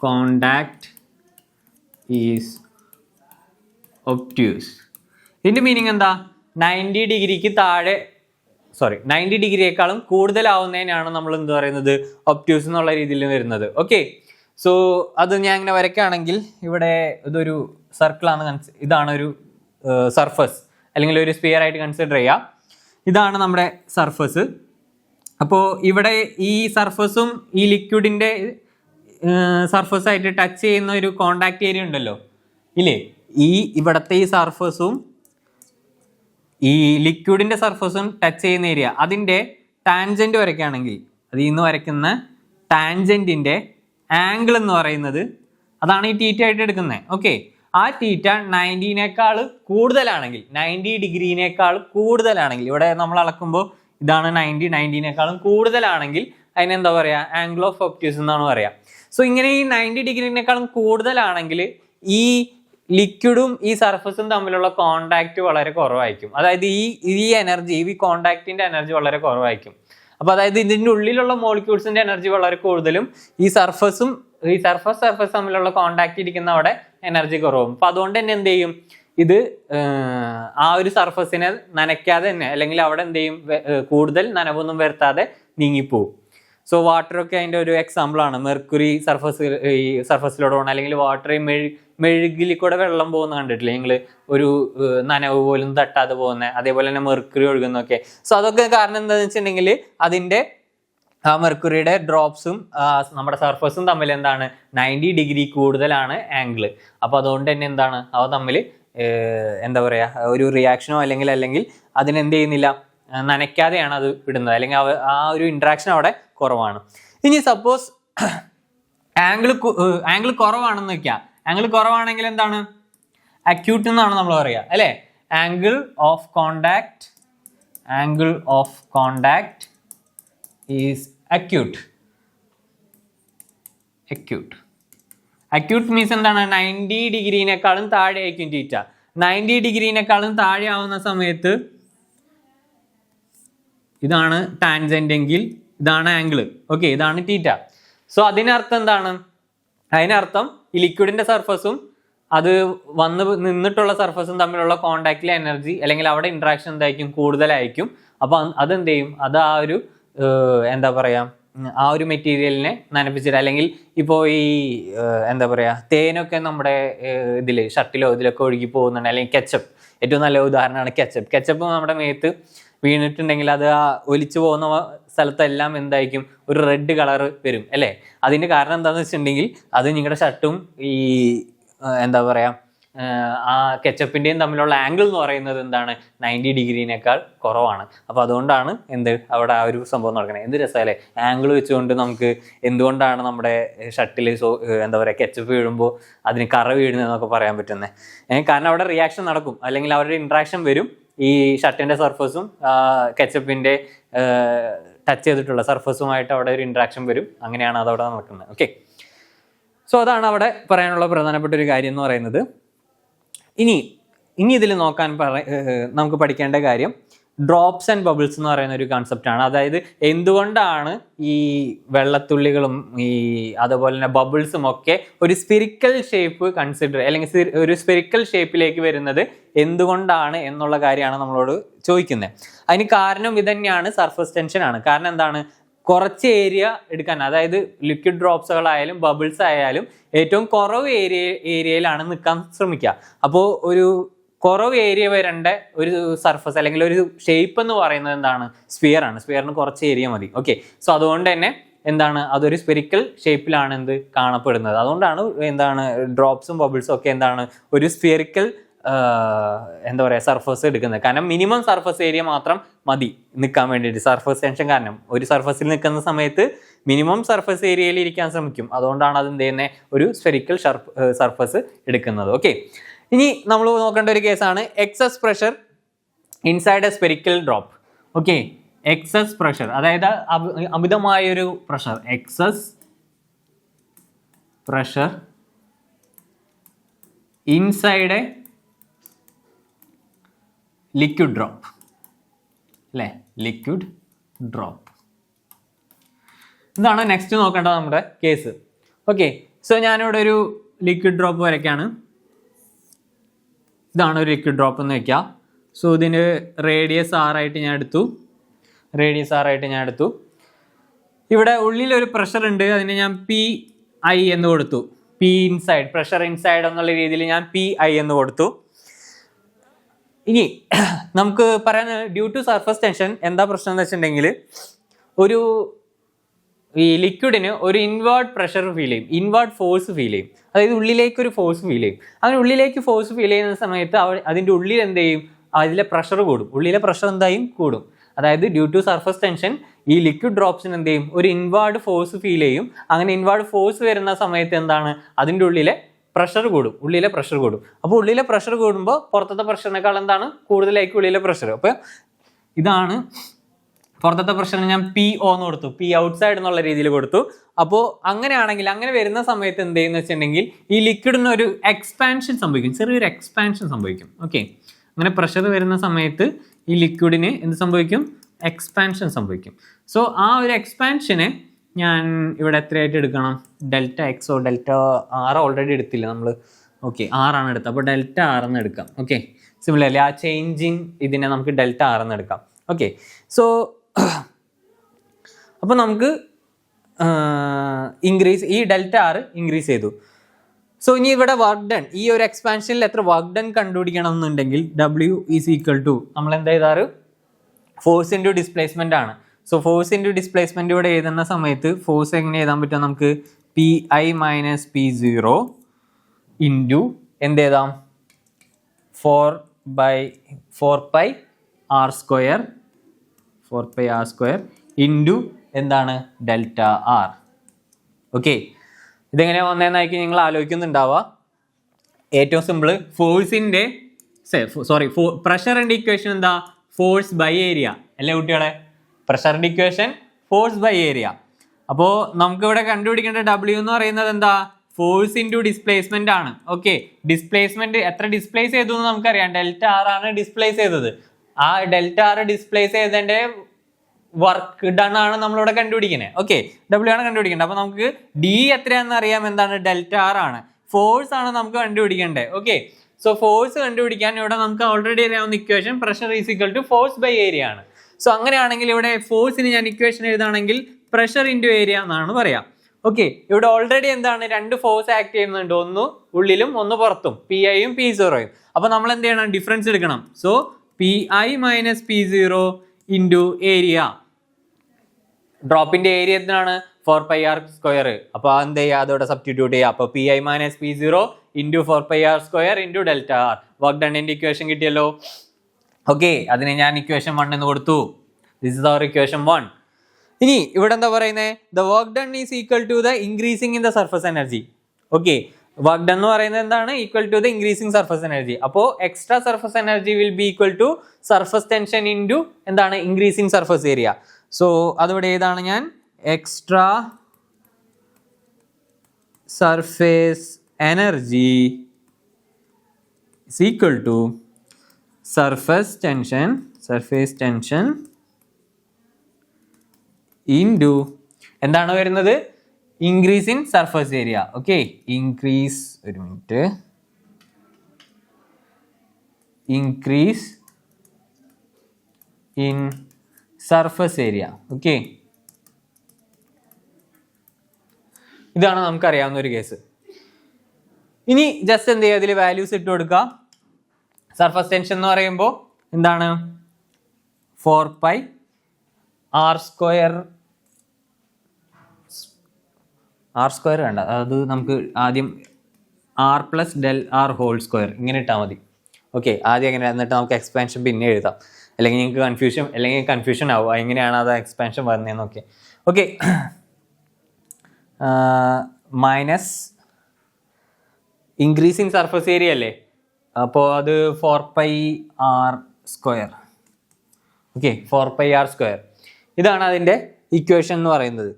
contact is obtuse. ഇതിന്റെ മീനിങ് എന്താ? 90 ഡിഗ്രിയേക്കാളും കൂടുതലാവുന്നതിനാണ് നമ്മൾ എന്ത് പറയുന്നത്? ഒബ്റ്റ്യൂസ് എന്നുള്ള രീതിയിൽ വരുന്നത്. ഓക്കെ, സോ അത് ഞാൻ ഇങ്ങനെ വരയ്ക്കുകയാണെങ്കിൽ ഇവിടെ ഇതൊരു സർക്കിളാണ്, ഇതാണ് ഒരു സർഫസ് അല്ലെങ്കിൽ ഒരു സ്പിയർ ആയിട്ട് കൺസിഡർ ചെയ്യാം. ഇതാണ് നമ്മുടെ സർഫസ്. അപ്പോൾ ഇവിടെ ഈ സർഫസും ഈ ലിക്വിഡിന്റെ സർഫസ് ആയിട്ട് ടച്ച് ചെയ്യുന്ന ഒരു കോണ്ടാക്ട് ഏരിയ ഉണ്ടല്ലോ ഇല്ലേ? ഇവിടത്തെ ഈ സർഫസും ഈ ലിക്വിഡിന്റെ സർഫസും ടച്ച് ചെയ്യുന്ന ഏരിയ, അതിന്റെ ടാൻജന്റ് വരയ്ക്കുകയാണെങ്കിൽ അതിൽ നിന്ന് വരയ്ക്കുന്ന ടാൻജന്റിന്റെ ആംഗിൾ എന്ന് പറയുന്നത് അതാണ് ഈ തീറ്റ ആയിട്ട് എടുക്കുന്നത്. ഓക്കെ, ആ തീറ്റ 90-നേക്കാൾ കൂടുതലാണെങ്കിൽ, 90 ഡിഗ്രിനേക്കാൾ കൂടുതലാണെങ്കിൽ, ഇവിടെ നമ്മൾ അളക്കുമ്പോൾ ഇതാണ് 90-നേക്കാളും കൂടുതലാണെങ്കിൽ അതിനെന്താ പറയുക? ആംഗിൾ ഓഫ് ഒബ്റ്റ്യൂസ് എന്നാണ് പറയുക. സോ ഇങ്ങനെ ഈ 90 ഡിഗ്രിനേക്കാളും കൂടുതലാണെങ്കിൽ ഈ ലിക്വിഡും ഈ സർഫസും തമ്മിലുള്ള കോണ്ടാക്ട് വളരെ കുറവായിരിക്കും. അതായത് ഈ എനർജി, ഈ കോണ്ടാക്റ്റിന്റെ എനർജി വളരെ കുറവായിരിക്കും. അപ്പൊ അതായത് ഇതിന്റെ ഉള്ളിലുള്ള മോളിക്യൂൾസിന്റെ എനർജി വളരെ കൂടുതലും ഈ സർഫസ് തമ്മിലുള്ള കോണ്ടാക്ട് ഇരിക്കുന്ന അവിടെ എനർജി കുറവും. അപ്പൊ അതുകൊണ്ട് തന്നെ എന്ത് ചെയ്യും? ഇത് ആ ഒരു സർഫസിനെ നനയ്ക്കാതെ തന്നെ, അല്ലെങ്കിൽ അവിടെ എന്ത് ചെയ്യും? കൂടുതൽ നനവൊന്നും വരുത്താതെ നീങ്ങിപ്പോവും. സോ വാട്ടറൊക്കെ അതിന്റെ ഒരു എക്സാമ്പിൾ ആണ്. മെർക്കുറി സർഫസിലൂടെ പോകണം, അല്ലെങ്കിൽ വാട്ടർ മെഴുകിൽ കൂടെ വെള്ളം പോകുന്ന കണ്ടിട്ടില്ലേ നിങ്ങൾ? ഒരു നനവ് പോലും തട്ടാതെ പോകുന്നത്. അതേപോലെ തന്നെ മെർക്കുറി ഒഴുകുന്നൊക്കെ. സോ അതൊക്കെ കാരണം എന്താണെന്ന് വെച്ചിട്ടുണ്ടെങ്കിൽ അതിന്റെ ആ മെർക്കുറിയുടെ ഡ്രോപ്സും നമ്മുടെ സർഫസും തമ്മിൽ എന്താണ് 90 ഡിഗ്രി കൂടുതലാണ് ആംഗിള്. അപ്പോൾ അതുകൊണ്ട് തന്നെ എന്താണ് അവ തമ്മിൽ എന്താ പറയുക ഒരു റിയാക്ഷനോ അല്ലെങ്കിൽ അതിനെന്ത് ചെയ്യുന്നില്ല, നനയ്ക്കാതെയാണ് അത് വിടുന്നത്, അല്ലെങ്കിൽ ആ ഒരു ഇൻട്രാക്ഷൻ അവിടെ കുറവാണ്. ഇനി സപ്പോസ് ആംഗിൾ കുറവാണെന്ന് വെക്കാം. ആംഗിൾ കുറവാണെങ്കിൽ എന്താണ് അക്യൂട്ട് എന്നാണ് നമ്മൾ പറയുക അല്ലേ. Angle of contact is acute means എന്താണ് 90 ഡിഗ്രീനേക്കാളും താഴെ ആയിരിക്കും തീറ്റ. 90 ഡിഗ്രീനേക്കാളും താഴെ ആവുന്ന സമയത്ത് ഇതാണ് ടാൻജന്റ് എങ്കിൽ ഇതാണ് ആംഗിൾ. ഓക്കെ, ഇതാണ് തീറ്റ. സോ അതിനർത്ഥം എന്താണ്? അതിനർത്ഥം ഈ ലിക്വിഡിന്റെ സർഫസും അത് വന്ന് നിന്നിട്ടുള്ള സർഫസും തമ്മിലുള്ള കോണ്ടാക്റ്റിലെ എനർജി അല്ലെങ്കിൽ അവിടെ ഇൻട്രാക്ഷൻ എന്തായിരിക്കും, കൂടുതലായിരിക്കും. അപ്പൊ അതെന്ത് ചെയ്യും, അത് ആ ഒരു എന്താ പറയാ ആ ഒരു മെറ്റീരിയലിനെ നനപ്പിച്ചിട്ട്, അല്ലെങ്കിൽ ഇപ്പോൾ ഈ എന്താ പറയാ തേനൊക്കെ നമ്മുടെ ഇതിൽ ഷർട്ടിലോ ഇതിലൊക്കെ ഒഴുകി പോകുന്നുണ്ട്, അല്ലെങ്കിൽ കെച്ചപ്പ് ഏറ്റവും നല്ല ഉദാഹരണമാണ് കെച്ചപ്പ് നമ്മുടെ മേത്ത് വീണിട്ടുണ്ടെങ്കിൽ അത് ആ ഒലിച്ചു പോകുന്ന സ്ഥലത്തെല്ലാം എന്തായിരിക്കും, ഒരു റെഡ് കളർ വരും അല്ലേ. അതിന്റെ കാരണം എന്താണെന്ന് വെച്ചിട്ടുണ്ടെങ്കിൽ അത് നിങ്ങളുടെ ഷർട്ടും ഈ എന്താ പറയാ ആ കെച്ചപ്പിന്റെയും തമ്മിലുള്ള ആംഗിൾ എന്ന് പറയുന്നത് എന്താണ് 90 ഡിഗ്രീനേക്കാൾ കുറവാണ്. അപ്പൊ അതുകൊണ്ടാണ് അവിടെ ആ ഒരു സംഭവം നടക്കുന്നത്. എന്ത് രസമല്ലേ, ആംഗിൾ വെച്ചുകൊണ്ട് നമുക്ക് എന്തുകൊണ്ടാണ് നമ്മുടെ ഷർട്ടിൽ എന്താ പറയുക കെച്ചപ്പ് വീഴുമ്പോൾ അതിന് കറ വീഴുന്നതെന്നൊക്കെ പറയാൻ പറ്റുന്നത്. കാരണം അവിടെ റിയാക്ഷൻ നടക്കും, അല്ലെങ്കിൽ അവരുടെ ഇൻട്രാക്ഷൻ വരും. ഈ ഷർട്ടിന്റെ സർഫസും കെച്ചപ്പിന്റെ ടച്ച് ചെയ്തിട്ടുള്ള സർഫസുമായിട്ട് അവിടെ ഒരു ഇൻട്രാക്ഷൻ വരും. അങ്ങനെയാണ് അതവിടെ നടക്കുന്നത്. ഓക്കെ, സോ അതാണ് അവിടെ പറയാനുള്ള പ്രധാനപ്പെട്ട ഒരു കാര്യം എന്ന് പറയുന്നത്. ഇനി ഇതിൽ നോക്കാൻ നമുക്ക് പഠിക്കേണ്ട കാര്യം ഡ്രോപ്സ് ആൻഡ് ബബിൾസ് എന്ന് പറയുന്ന ഒരു കൺസെപ്റ്റാണ്. അതായത് എന്തുകൊണ്ടാണ് ഈ വെള്ളത്തുള്ളികളും ഈ അതുപോലെ തന്നെ ബബിൾസും ഒക്കെ ഒരു സ്പിരിക്കൽ ഷേപ്പ് അല്ലെങ്കിൽ ഒരു സ്പിരിക്കൽ ഷേപ്പിലേക്ക് വരുന്നത് എന്തുകൊണ്ടാണ് എന്നുള്ള കാര്യമാണ് നമ്മളോട് ചോദിക്കുന്നത്. അതിന് കാരണം ഇതന്നെയാണ്, സർഫസ് ടെൻഷൻ ആണ്. കാരണം എന്താണ്, കുറച്ച് ഏരിയ എടുക്കാൻ, അതായത് ലിക്വിഡ് ഡ്രോപ്സുകളായാലും ബബിൾസ് ആയാലും ഏറ്റവും കുറവ് ഏരിയയിലാണ് നിൽക്കാൻ ശ്രമിക്കുക. അപ്പോൾ ഒരു കുറവ് ഏരിയ വരേണ്ട ഒരു സർഫസ് അല്ലെങ്കിൽ ഒരു ഷേപ്പ് എന്ന് പറയുന്നത് എന്താണ്, സ്ഫിയർ ആണ്. സ്ഫിയറിന് കുറച്ച് ഏരിയ മതി. ഓക്കെ, സോ അതുകൊണ്ട് തന്നെ എന്താണ് അതൊരു സ്പെരിക്കൽ ഷേപ്പിലാണ് കാണപ്പെടുന്നത്. അതുകൊണ്ടാണ് എന്താണ് ഡ്രോപ്സും ബബിൾസും ഒക്കെ എന്താണ് ഒരു സ്ഫിയറിക്കൽ എന്താ പറയുക സർഫസ് എടുക്കുന്നത്. കാരണം മിനിമം സർഫസ് ഏരിയ മാത്രം മതി നിൽക്കാൻ വേണ്ടിയിട്ട്. സർഫസ് ടെൻഷൻ കാരണം ഒരു സർഫസിൽ നിൽക്കുന്ന സമയത്ത് മിനിമം സർഫസ് ഏരിയയിൽ ഇരിക്കാൻ ശ്രമിക്കും. അതുകൊണ്ടാണ് അത് എന്ത് ചെയ്യുന്നത്, ഒരു സ്ഫെറിക്കൽ സർഫസ് എടുക്കുന്നത്. ഓക്കെ, ഇനി നമ്മൾ നോക്കേണ്ട ഒരു കേസാണ് excess pressure inside a spherical drop. Okay, excess pressure അതായത് അമിതമായൊരു pressure, excess pressure inside a liquid drop അല്ലേ, ലിക്വിഡ് ഡ്രോപ്പ്. ഇതാണ് നെക്സ്റ്റ് നോക്കേണ്ടത് നമ്മുടെ കേസ്. ഓക്കെ, സോ ഞാനിവിടെ ഒരു ലിക്വിഡ് ഡ്രോപ്പ് വരയ്ക്കാണ്. ഇതാണ് ഒരു ലിക്വിഡ് ഡ്രോപ്പ് എന്ന് വെക്കാം. സോ ഇതിന് റേഡിയസ് ആറായിട്ട് ഞാൻ എടുത്തു. ഇവിടെ ഉള്ളിലൊരു പ്രഷർ ഉണ്ട്, അതിന് ഞാൻ PI എന്ന് കൊടുത്തു. P ഇൻസൈഡ്, പ്രഷർ ഇൻസൈഡ് എന്നുള്ള രീതിയിൽ ഞാൻ PI എന്ന് കൊടുത്തു. ഇനി നമുക്ക് പറയാൻ ഡ്യൂ ടു സർഫസ് ടെൻഷൻ എന്താ പ്രശ്നം എന്ന് വെച്ചിട്ടുണ്ടെങ്കിൽ ഈ ലിക്വിഡിന് ഒരു ഇൻവേർട്ട് പ്രഷർ ഫീൽ ചെയ്യും, ഇൻവേർട്ട് ഫോഴ്സ് ഫീൽ ചെയ്യും. അതായത് ഉള്ളിലേക്ക് ഒരു ഫോഴ്സ് ഫീൽ ചെയ്യും. അങ്ങനെ ഉള്ളിലേക്ക് ഫോഴ്സ് ഫീൽ ചെയ്യുന്ന സമയത്ത് അതിൻ്റെ ഉള്ളിൽ എന്ത് ചെയ്യും, അതിലെ പ്രഷർ കൂടും. ഉള്ളിലെ പ്രഷർ എന്തായും കൂടും. അതായത് ഡ്യൂ ടു സർഫസ് ടെൻഷൻ ഈ ലിക്വിഡ് ഡ്രോപ്സിന് എന്ത് ചെയ്യും, ഒരു ഇൻവേർഡ് ഫോഴ്സ് ഫീൽ ചെയ്യും. അങ്ങനെ ഇൻവേർഡ് ഫോഴ്സ് വരുന്ന സമയത്ത് എന്താണ് അതിൻ്റെ ഉള്ളിലെ പ്രഷർ കൂടും. അപ്പോൾ ഉള്ളിലെ പ്രഷർ കൂടുമ്പോൾ പുറത്തത്തെ പ്രഷറിനേക്കാൾ എന്താണ് കൂടുതലായിരിക്കും ഉള്ളിലെ പ്രഷർ. അപ്പോൾ ഇതാണ് പുറത്തത്തെ പ്രഷറിന് ഞാൻ PO എന്ന് കൊടുത്തു, P ഔട്ട്സൈഡ് എന്നുള്ള രീതിയിൽ കൊടുത്തു. അപ്പോൾ അങ്ങനെയാണെങ്കിൽ അങ്ങനെ വരുന്ന സമയത്ത് എന്ത് ചെയ്യുന്ന വെച്ചിട്ടുണ്ടെങ്കിൽ ഈ ലിക്വിഡിന് ഒരു എക്സ്പാൻഷൻ സംഭവിക്കും, ചെറിയൊരു എക്സ്പാൻഷൻ സംഭവിക്കും. ഓക്കെ, അങ്ങനെ പ്രഷർ വരുന്ന സമയത്ത് ഈ ലിക്വിഡിന് എന്ത് സംഭവിക്കും, എക്സ്പാൻഷൻ സംഭവിക്കും. സോ ആ ഒരു എക്സ്പാൻഷന് ഞാൻ ഇവിടെ എത്രയായിട്ട് എടുക്കണം, Δx Δr ഓൾറെഡി എടുത്തില്ല നമ്മൾ. ഓക്കെ, R ആണ് എടുത്തത്. അപ്പോൾ Δr എന്ന് എടുക്കാം. ഓക്കെ, സിമിലർലി ആ ചേഞ്ചിങ് ഇതിനെ നമുക്ക് Δr എന്ന് എടുക്കാം. ഓക്കെ, സോ അപ്പോൾ നമുക്ക് ഈ Δr ഇൻക്രീസ് ചെയ്തു. സോ ഇനി ഇവിടെ വർക്ക് ഡൺ, ഈ ഒരു എക്സ്പാൻഷനിൽ എത്ര വർക്ക് ഡൺ കണ്ടുപിടിക്കണം എന്നുണ്ടെങ്കിൽ W ഈസ് ഈക്വൽ ടു നമ്മൾ എന്താ ചെയ്താറ്, ഫോഴ്സ് ഇൻറ്റു ഡിസ്പ്ലേസ്മെന്റ് ആണ്. സോ ഫോഴ്സ് ഇൻറ്റു ഡിസ്പ്ലേസ്മെൻറ്റ് ഇവിടെ എഴുതുന്ന സമയത്ത് ഫോഴ്സ് എങ്ങനെ എഴുതാൻ പറ്റുക നമുക്ക്? PI മൈനസ് P0 ഇൻറ്റു എന്ത് എഴുതാം? 4 pi r സ്ക്വയർ ഇൻറ്റു എന്താണ്? Delta R. ഓക്കെ, ഇതെങ്ങനെ വന്നതെന്നായിരിക്കും നിങ്ങൾ ആലോചിക്കുന്നുണ്ടാവുക. ഏറ്റവും സിമ്പിൾ, ഫോഴ്സിൻ്റെ പ്രഷറിൻ്റെ ഇക്വേഷൻ എന്താ? ഫോഴ്സ് ബൈ ഏരിയ അല്ലേ കുട്ടികളെ? പ്രഷറിൻ്റെ ഇക്വേഷൻ ഫോഴ്സ് ബൈ ഏരിയ. അപ്പോൾ നമുക്കിവിടെ കണ്ടുപിടിക്കേണ്ട W എന്ന് പറയുന്നത് എന്താ? ഫോഴ്സ് ഇൻറ്റു ഡിസ്പ്ലേസ്മെന്റ് ആണ്. ഓക്കെ, ഡിസ്പ്ലേസ്മെന്റ് എത്ര ഡിസ്പ്ലേസ് ചെയ്തു എന്ന് നമുക്കറിയാം. ഡെൽറ്റ ആർ ആണ് ഡിസ്പ്ലേസ് ചെയ്തത്. ആ ഡെൽറ്റ ആർ ഡിസ്പ്ലേസ് ചെയ്തതിന്റെ വർക്ക് ഡൺ ആണ് നമ്മളിവിടെ കണ്ടുപിടിക്കുന്നത്. ഓക്കെ, W ആണ് കണ്ടുപിടിക്കേണ്ടത്. അപ്പൊ നമുക്ക് D എത്രയാണെന്ന് അറിയാം. എന്താണ്? ഡെൽറ്റ ആർ ആണ്. ഫോഴ്സ് ആണ് നമുക്ക് കണ്ടുപിടിക്കേണ്ടത്. ഓക്കെ, സോ ഫോഴ്സ് കണ്ടുപിടിക്കാൻ ഇവിടെ നമുക്ക് ഓൾറെഡി അറിയാവുന്ന equation pressure is equal to force by area ആണ്. സോ അങ്ങനെയാണെങ്കിൽ ഇവിടെ ഫോഴ്സിന് ഞാൻ ഇക്വേഷൻ എഴുതുകയാണെങ്കിൽ പ്രഷർ ഇൻറ്റു ഏരിയ എന്നാണ് പറയാം. ഓക്കെ, ഇവിടെ ഓൾറെഡി എന്താണ്? രണ്ട് ഫോഴ്സ് ആക്ട് ചെയ്യുന്നുണ്ട്, ഒന്ന് ഉള്ളിലും ഒന്ന് പുറത്തും, PIയും P0യും. അപ്പൊ നമ്മൾ എന്ത് ചെയ്യണം? ഡിഫറൻസ് എടുക്കണം. So PI minus P0 into area. ഡ്രോപ്പിന്റെ ഏരിയ എന്താണ്? 4 pi r സ്ക്വയർ. അപ്പൊ എന്ത് ചെയ്യുക? അതോടെ സബ്സ്റ്റിറ്റ്യൂട്ട് ചെയ്യുക. അപ്പൊ PI minus P0 into 4 pi r square into delta R. Work ഡണ്ണിന്റെ ഇക്വേഷൻ കിട്ടിയല്ലോ. ഓക്കെ, അതിനെ ഞാൻ ഇക്വേഷൻ 1 എന്ന് കൊടുത്തു. This is our equation 1. ഇനി ഇവിടെ എന്താ പറയുന്നത്? The work done is equal to the increasing in the surface energy. Okay, work done എന്ന് പറയുന്നത് എന്താണ്? Equal to the increasing surface energy. അപ്പോൾ extra surface energy will be equal to surface tension into എന്താണ്? Increasing surface area. So അതിവിടെ ഏതാണ്? ഞാൻ extra surface energy is equal to surface tension into എന്താണ് വരുന്നത്? Increase in surface area. Okay, increase in surface area. Okay, ഇതാണ് നമുക്കറിയാവുന്ന ഒരു case. ഇനി ജസ്റ്റ് എന്ത് ചെയ്യുക? അതിൽ വാല്യൂസ് ഇട്ട് കൊടുക്കുക. സർഫസ് ടെൻഷൻ എന്ന് പറയുമ്പോൾ എന്താണ്? 4 pi r സ്ക്വയർ വേണ്ട, അത് നമുക്ക് ആദ്യം r plus del R whole square ഇങ്ങനെ ഇട്ടാൽ മതി. ഓക്കെ, ആദ്യം എങ്ങനെ, എന്നിട്ട് നമുക്ക് എക്സ്പാൻഷൻ പിന്നെ എഴുതാം. അല്ലെങ്കിൽ നിങ്ങൾക്ക് കൺഫ്യൂഷൻ ആവും എങ്ങനെയാണ് അത് എക്സ്പാൻഷൻ വരുന്നതെന്നൊക്കെ. Okay, minus increasing surface area അല്ലേ, അപ്പോൾ അത് 4 pi r square. Okay, 4 pi r square. ഇതാണ് അതിൻ്റെ ഇക്വേഷൻ എന്ന് പറയുന്നത്.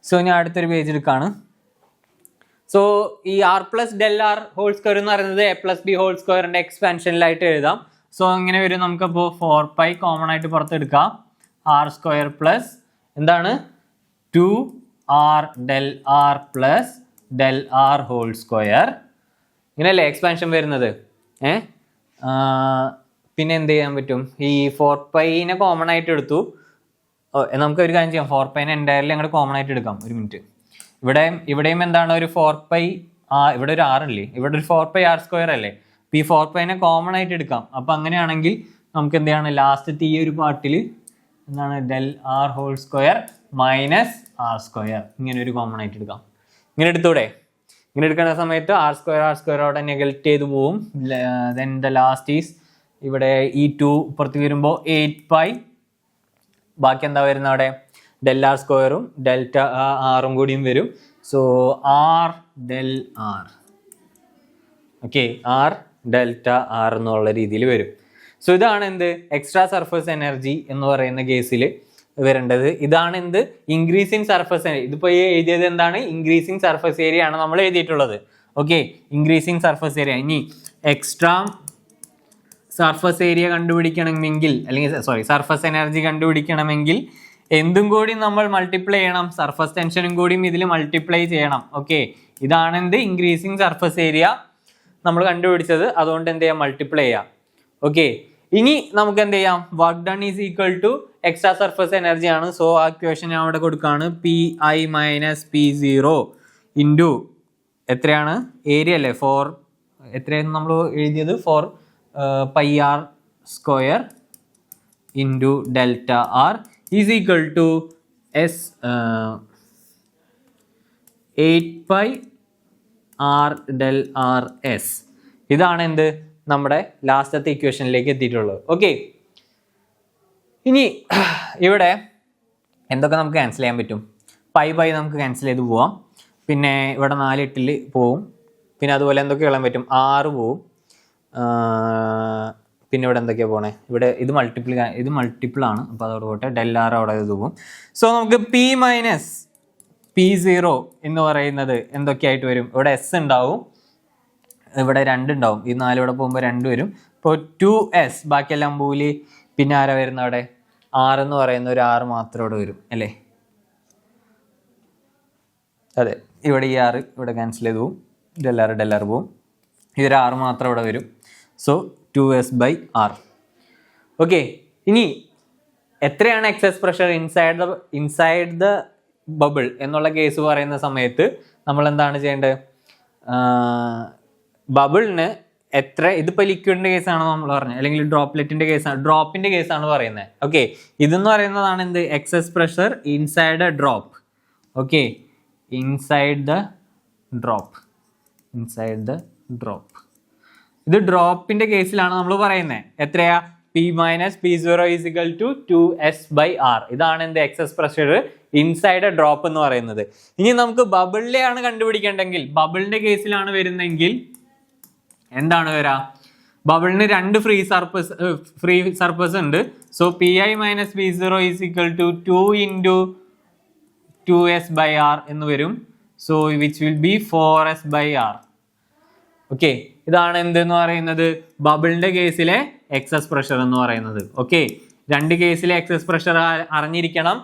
സോ ഞാൻ അടുത്തൊരു പേജ് എടുക്കുകയാണ്. സോ ഈ r plus del R whole square എന്ന് പറയുന്നത് a പ്ലസ് ബി ഹോൾ സ്ക്വയറിൻ്റെ എക്സ്പാൻഷനിലായിട്ട് എഴുതാം. സോ അങ്ങനെ വരും. നമുക്കപ്പോൾ 4 pi കോമൺ ആയിട്ട് പുറത്തെടുക്കാം. r സ്ക്വയർ പ്ലസ് എന്താണ്? 2r del R plus del R whole square. ഇങ്ങനെയല്ലേ എക്സ്പാൻഷൻ വരുന്നത്? പിന്നെ എന്ത് ചെയ്യാൻ പറ്റും? ഈ 4 പൈനെ കോമൺ ആയിട്ട് എടുത്തു. നമുക്ക് ഒരു കാര്യം ചെയ്യാം, 4 പൈനെ എൻ്റയർലി അങ്ങോട്ട് കോമൺ ആയിട്ട് എടുക്കാം. ഒരു മിനിറ്റ്. ഇവിടെയും എന്താണ്? ഒരു 4 പൈ, ഇവിടെ ഒരു r അല്ലേ, ഇവിടെ ഒരു 4 pi r സ്ക്വയർ അല്ലേ. അപ്പോൾ ഈ 4 പൈനെ കോമൺ ആയിട്ട് എടുക്കാം. അപ്പോൾ അങ്ങനെയാണെങ്കിൽ നമുക്ക് എന്ത് ചെയ്യണം? ലാസ്റ്റത്തെ ഈ ഒരു പാർട്ടിൽ എന്താണ്? Del R whole square minus R square ഇങ്ങനെ ഒരു കോമൺ ആയിട്ട് എടുക്കാം. ഇങ്ങനെ എടുത്തൂടെ? ഇങ്ങനെ എടുക്കുന്ന സമയത്ത് ആർ സ്ക്വയർ അവിടെ നെഗറ്റ് ചെയ്ത് പോവും. ദെൻ ദ ലാസ്റ്റ് ഈസ് ഇവിടെ ഈ 2 പുറത്ത് വരുമ്പോൾ 8 pi. ബാക്കി എന്താ വരുന്നത്? അവിടെ ഡെൽ ആർ സ്ക്വയറും ഡെൽറ്റ ആറും കൂടിയും വരും. So R del R. Okay, R delta R എന്നുള്ള രീതിയിൽ വരും. സോ ഇതാണ് എന്ത്? എക്സ്ട്രാ സർഫസ് എനർജി എന്ന് പറയുന്ന കേസിൽ വരേണ്ടത്. ഇതാണ് എന്ത്? Increasing surface area. ഇതിപ്പോൾ ഈ എഴുതിയത് എന്താണ്? ഇൻക്രീസിങ് സർഫസ് ഏരിയ ആണ് നമ്മൾ എഴുതിയിട്ടുള്ളത്. Okay, increasing surface area. ഇനി എക്സ്ട്രാ സർഫസ് ഏരിയ കണ്ടുപിടിക്കണമെങ്കിൽ, അല്ലെങ്കിൽ സർഫസ് എനർജി കണ്ടുപിടിക്കണമെങ്കിൽ എന്തും കൂടി നമ്മൾ മൾട്ടിപ്ലൈ ചെയ്യണം. സർഫസ് ടെൻഷനും കൂടിയും ഇതിൽ മൾട്ടിപ്ലൈ ചെയ്യണം. ഓക്കെ, ഇതാണ് എന്ത്? ഇൻക്രീസിങ് സർഫസ് ഏരിയ നമ്മൾ കണ്ടുപിടിച്ചത്. അതുകൊണ്ട് എന്ത് ചെയ്യാം? മൾട്ടിപ്ലൈ ചെയ്യാം. ഓക്കെ, ഇനി നമുക്ക് എന്ത് ചെയ്യാം? Work done is equal to extra surface energy ആണ്. സോ ആ ഇക്വേഷൻ ഞാൻ അവിടെ കൊടുക്കുകയാണ്. PI മൈനസ് P0 ഇൻറ്റു എത്രയാണ്? ഏരിയ അല്ലേ, 4 എത്രയായിരുന്നു നമ്മൾ എഴുതിയത്? 4 pi r square into delta R is equal to S 8 pi R del R S. ഇതാണ് എന്ത് നമ്മുടെ ലാസ്റ്റത്തെ ഇക്വേഷനിലേക്ക് എത്തിയിട്ടുള്ളത്. ഓക്കെ, ഇനി ഇവിടെ എന്തൊക്കെ നമുക്ക് ക്യാൻസൽ ചെയ്യാൻ പറ്റും? പൈ നമുക്ക് ക്യാൻസൽ ചെയ്ത് പോവാം. പിന്നെ ഇവിടെ 4 8 പോവും. പിന്നെ അതുപോലെ എന്തൊക്കെ കളയാൻ പറ്റും? 6 പോവും. പിന്നെ ഇവിടെ എന്തൊക്കെയാണ് പോണേ? ഇവിടെ ഇത് മൾട്ടിപ്പിൾ ആണ്, അപ്പോൾ അതോടെ പോട്ടെ. ഡെൽ ആർ അവിടെ ഇത് പോവും. സോ നമുക്ക് പി മൈനസ് P0 എന്ന് പറയുന്നത് എന്തൊക്കെയായിട്ട് വരും? ഇവിടെ എസ് ഉണ്ടാവും, ഇവിടെ 2 ഉണ്ടാവും. ഈ 4 ഇവിടെ പോകുമ്പോൾ 2 വരും. ഇപ്പോൾ 2s ബാക്കിയെല്ലാം പോലി. പിന്നെ ആരാ വരുന്ന അവിടെ? 6 എന്ന് പറയുന്ന ഒരു 6 മാത്രം ഇവിടെ വരും അല്ലേ? അതെ, ഇവിടെ ഈ 6 ഇവിടെ ക്യാൻസൽ ചെയ്ത് പോവും. ഡെൽ ആർ പോവും. ഈ ഒരു 6 മാത്രം ഇവിടെ വരും. So 2s/r. ഓക്കെ, ഇനി എത്രയാണ് excess pressure inside the bubble എന്നുള്ള കേസ് പറയുന്ന സമയത്ത് നമ്മൾ എന്താണ് ചെയ്യേണ്ടത്? ബബിളിന് എത്ര, ഇതിപ്പോൾ ലിക്വിഡിൻ്റെ കേസാണോ നമ്മൾ പറഞ്ഞത്, അല്ലെങ്കിൽ ഡ്രോപ്പിൻ്റെ കേസാണ് പറയുന്നത്. ഓക്കെ, ഇതെന്ന് പറയുന്നതാണ് എന്ത്? Excess pressure inside a drop. Okay, inside the drop. ഇത് ഡ്രോപ്പിന്റെ കേസിലാണ് നമ്മൾ പറയുന്നത്. എത്രയാ? P minus P0 is equal to 2s/r. ഇതാണ് എന്ത്? Excess pressure inside a drop എന്ന് പറയുന്നത്. ഇനി നമുക്ക് ബബിളിലെയാണ് കണ്ടുപിടിക്കേണ്ടെങ്കിൽ, ബബിളിന്റെ കേസിലാണ് വരുന്നെങ്കിൽ എന്താണ് വരാ? ബബിളിന് 2 ഫ്രീ സർഫസ് ഉണ്ട്. So Pi minus P0 is equal to 2 into 2s/r എന്ന് വരും. So which will be 4s/r. Okay, ഇതാണ് എന്തെന്ന് പറയുന്നത്? ബബിളിന്റെ കേസിലെ എക്സസ് പ്രഷർ എന്ന് പറയുന്നത്. ഓക്കെ, 2 കേസിലെ എക്സസ് പ്രഷർ അറിഞ്ഞിരിക്കണം.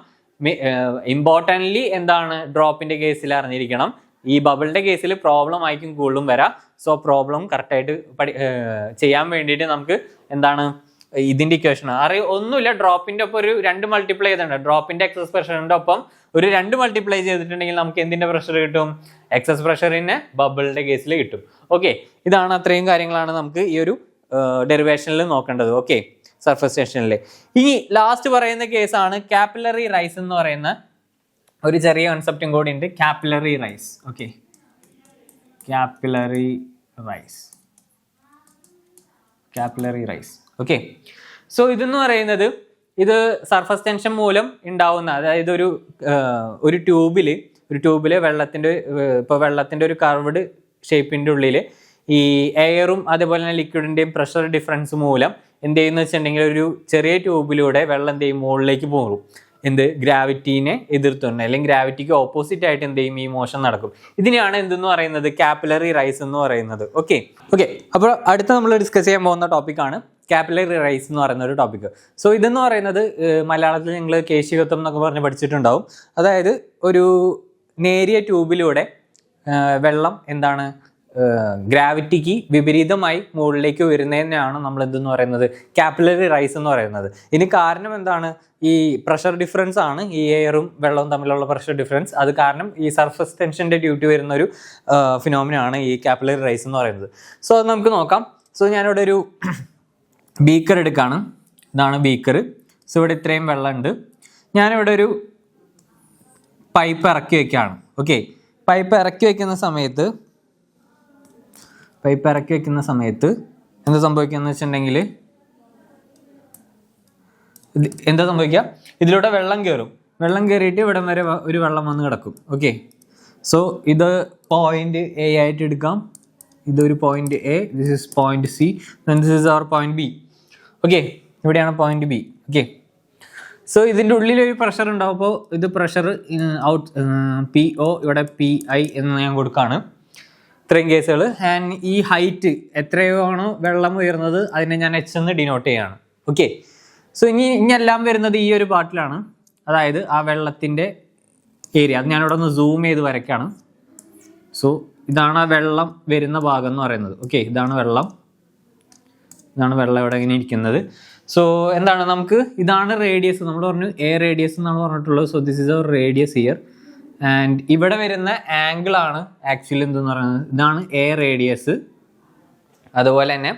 ഇമ്പോർട്ടൻ്റ്ലി എന്താണ്? ഡ്രോപ്പിന്റെ കേസിൽ അറിഞ്ഞിരിക്കണം. ഈ ബബിളിന്റെ കേസിൽ പ്രോബ്ലം ആയിരിക്കും കൂടുതലും വരാം. സോ പ്രോബ്ലം കറക്റ്റായിട്ട് ചെയ്യാൻ വേണ്ടിയിട്ട് നമുക്ക് എന്താണ് ഇതിന്റെ ഇക്വേഷൻ ഒന്നുമില്ല. ഡ്രോപ്പിന്റെ ഒപ്പം ഒരു 2 മൾട്ടിപ്ലൈ ചെയ്തിട്ടുണ്ട്. ഡ്രോപ്പിന്റെ എക്സസ് പ്രഷറിന്റെ ഒപ്പം ഒരു 2 മൾട്ടിപ്ലൈ ചെയ്തിട്ടുണ്ടെങ്കിൽ നമുക്ക് എന്തിന്റെ പ്രഷർ കിട്ടും? എക്സസ് പ്രഷറിന് ബബിളിന്റെ കേസിൽ കിട്ടും. ഓക്കെ, ഇതാണ് അത്രയും കാര്യങ്ങളാണ് നമുക്ക് ഈ ഒരു ഡെറിവേഷനിൽ നോക്കേണ്ടത്. ഓക്കെ, സർഫസ് ടെൻഷനിൽ. ഇനി ലാസ്റ്റ് പറയുന്ന കേസാണ് കാപ്പിലറി റൈസ് എന്ന് പറയുന്ന ഒരു ചെറിയ കൺസെപ്റ്റും കൂടി ഉണ്ട്. Capillary rise. Okay, capillary rise. Okay, so ഇതെന്ന് പറയുന്നത് ഇത് സർഫസ് ടെൻഷൻ മൂലം ഉണ്ടാവുന്ന, അതായത് ഒരു ട്യൂബില് വെള്ളത്തിന്റെ ഒരു കർവ്ഡ് ഷേപ്പിന്റെ ഉള്ളിൽ ഈ എയറും അതേപോലെ തന്നെ ലിക്വിഡിന്റെയും പ്രഷർ ഡിഫറൻസ് മൂലം എന്ത് ചെയ്യുന്ന വെച്ചിട്ടുണ്ടെങ്കിൽ ഒരു ചെറിയ ട്യൂബിലൂടെ വെള്ളം എന്ത് ചെയ്യും? മുകളിലേക്ക് പോകും. ഗ്രാവിറ്റീനെ എതിർത്തുണ്ട്, അല്ലെങ്കിൽ ഗ്രാവിറ്റിക്ക് ഓപ്പോസിറ്റ് ആയിട്ട് എന്ത് ചെയ്യും? ഈ മോഷൻ നടക്കും. ഇതിനെയാണ് എന്തെന്ന് പറയുന്നത്? കാപ്പിലറി റൈസ് എന്ന് പറയുന്നത്. ഓക്കെ, അപ്പോൾ അടുത്ത നമ്മൾ ഡിസ്കസ് ചെയ്യാൻ പോകുന്ന ടോപ്പിക്കാണ് കാപ്പിലറി റൈസ് എന്ന് പറയുന്ന ഒരു ടോപ്പിക്. സോ ഇതെന്ന് പറയുന്നത് മലയാളത്തിൽ നിങ്ങൾ കേശികത്വം എന്നൊക്കെ പറഞ്ഞ് പഠിച്ചിട്ടുണ്ടാവും. അതായത് ഒരു നേരിയ ട്യൂബിലൂടെ വെള്ളം എന്താണ് ഗ്രാവിറ്റിക്ക് വിപരീതമായി മുകളിലേക്ക് വരുന്നതിനാണ് നമ്മൾ എന്തെന്ന് പറയുന്നത്? കാപ്പിലറി റൈസ് എന്ന് പറയുന്നത്. ഇനി കാരണം എന്താണ്? ഈ പ്രഷർ ഡിഫറൻസ് ആണ്, ഈ എയറും വെള്ളവും തമ്മിലുള്ള പ്രഷർ ഡിഫറൻസ്. അത് കാരണം ഈ സർഫസ് ടെൻഷൻ്റെ ഡ്യൂട്ടി വരുന്ന ഒരു ഫിനോമിനാണ് ഈ കാപ്പിലറി റൈസ് എന്ന് പറയുന്നത്. സോ അത് നമുക്ക് നോക്കാം. സോ ഞാനിവിടെ ഒരു ബീക്കർ എടുക്കുകയാണ്. ഇതാണ് ബീക്കർ. സോ ഇവിടെ ഇത്രയും വെള്ളമുണ്ട്. ഞാനിവിടെ ഒരു പൈപ്പ് ഇറക്കി വയ്ക്കുകയാണ്. ഓക്കെ, പൈപ്പ് ഇറക്കി വയ്ക്കുന്ന സമയത്ത് എന്താ സംഭവിക്കുകയെന്ന് വെച്ചിട്ടുണ്ടെങ്കിൽ എന്താ സംഭവിക്കുക? ഇതിലൂടെ വെള്ളം കയറിയിട്ട് ഇവിടെ വരെ ഒരു വെള്ളം വന്ന് കിടക്കും. ഓക്കെ, സോ ഇത് പോയിന്റ് എ ആയിട്ട് എടുക്കാം. ഇതൊരു point A, this is point C, this is our point B. Okay, ഇവിടെയാണ് പോയിന്റ് ബി. ഓക്കെ, സോ ഇതിൻ്റെ ഉള്ളിലൊരു പ്രഷർ ഉണ്ടാവും. അപ്പോൾ ഇത് പ്രഷർ ഔട്ട് PO, ഇവിടെ PI എന്ന് ഞാൻ കൊടുക്കുകയാണ്. ഇത്രയും കേസുകൾ. ആൻഡ് ഈ ഹൈറ്റ് എത്രയാണോ വെള്ളം ഉയർന്നത് അതിനെ ഞാൻ H എന്ന് ഡിനോട്ട് ചെയ്യുകയാണ്. ഓക്കെ, സോ ഇനി എല്ലാം വരുന്നത് ഈ ഒരു പാർട്ടിലാണ്. അതായത് ആ വെള്ളത്തിൻ്റെ ഏരിയ. അത് ഞാനിവിടെ ഒന്ന് സൂം ചെയ്ത് വരയ്ക്കാണ്. സോ ഇതാണ് ആ വെള്ളം വരുന്ന ഭാഗം എന്ന് പറയുന്നത്. ഓക്കെ, ഇതാണ് വെള്ളം ഇവിടെ ഇങ്ങനെ ഇരിക്കുന്നത്. സോ എന്താണ് നമുക്ക് ഇതാണ് റേഡിയസ്. നമ്മൾ പറഞ്ഞു എ റേഡിയസ് എന്നാണ് പറഞ്ഞിട്ടുള്ളത്. So this is our radius here. And ഇവിടെ വരുന്ന ആംഗിൾ ആണ് ആക്ച്വലി എന്തെന്ന് പറയുന്നത്? ഇതാണ് എ റേഡിയസ്. അതുപോലെ തന്നെ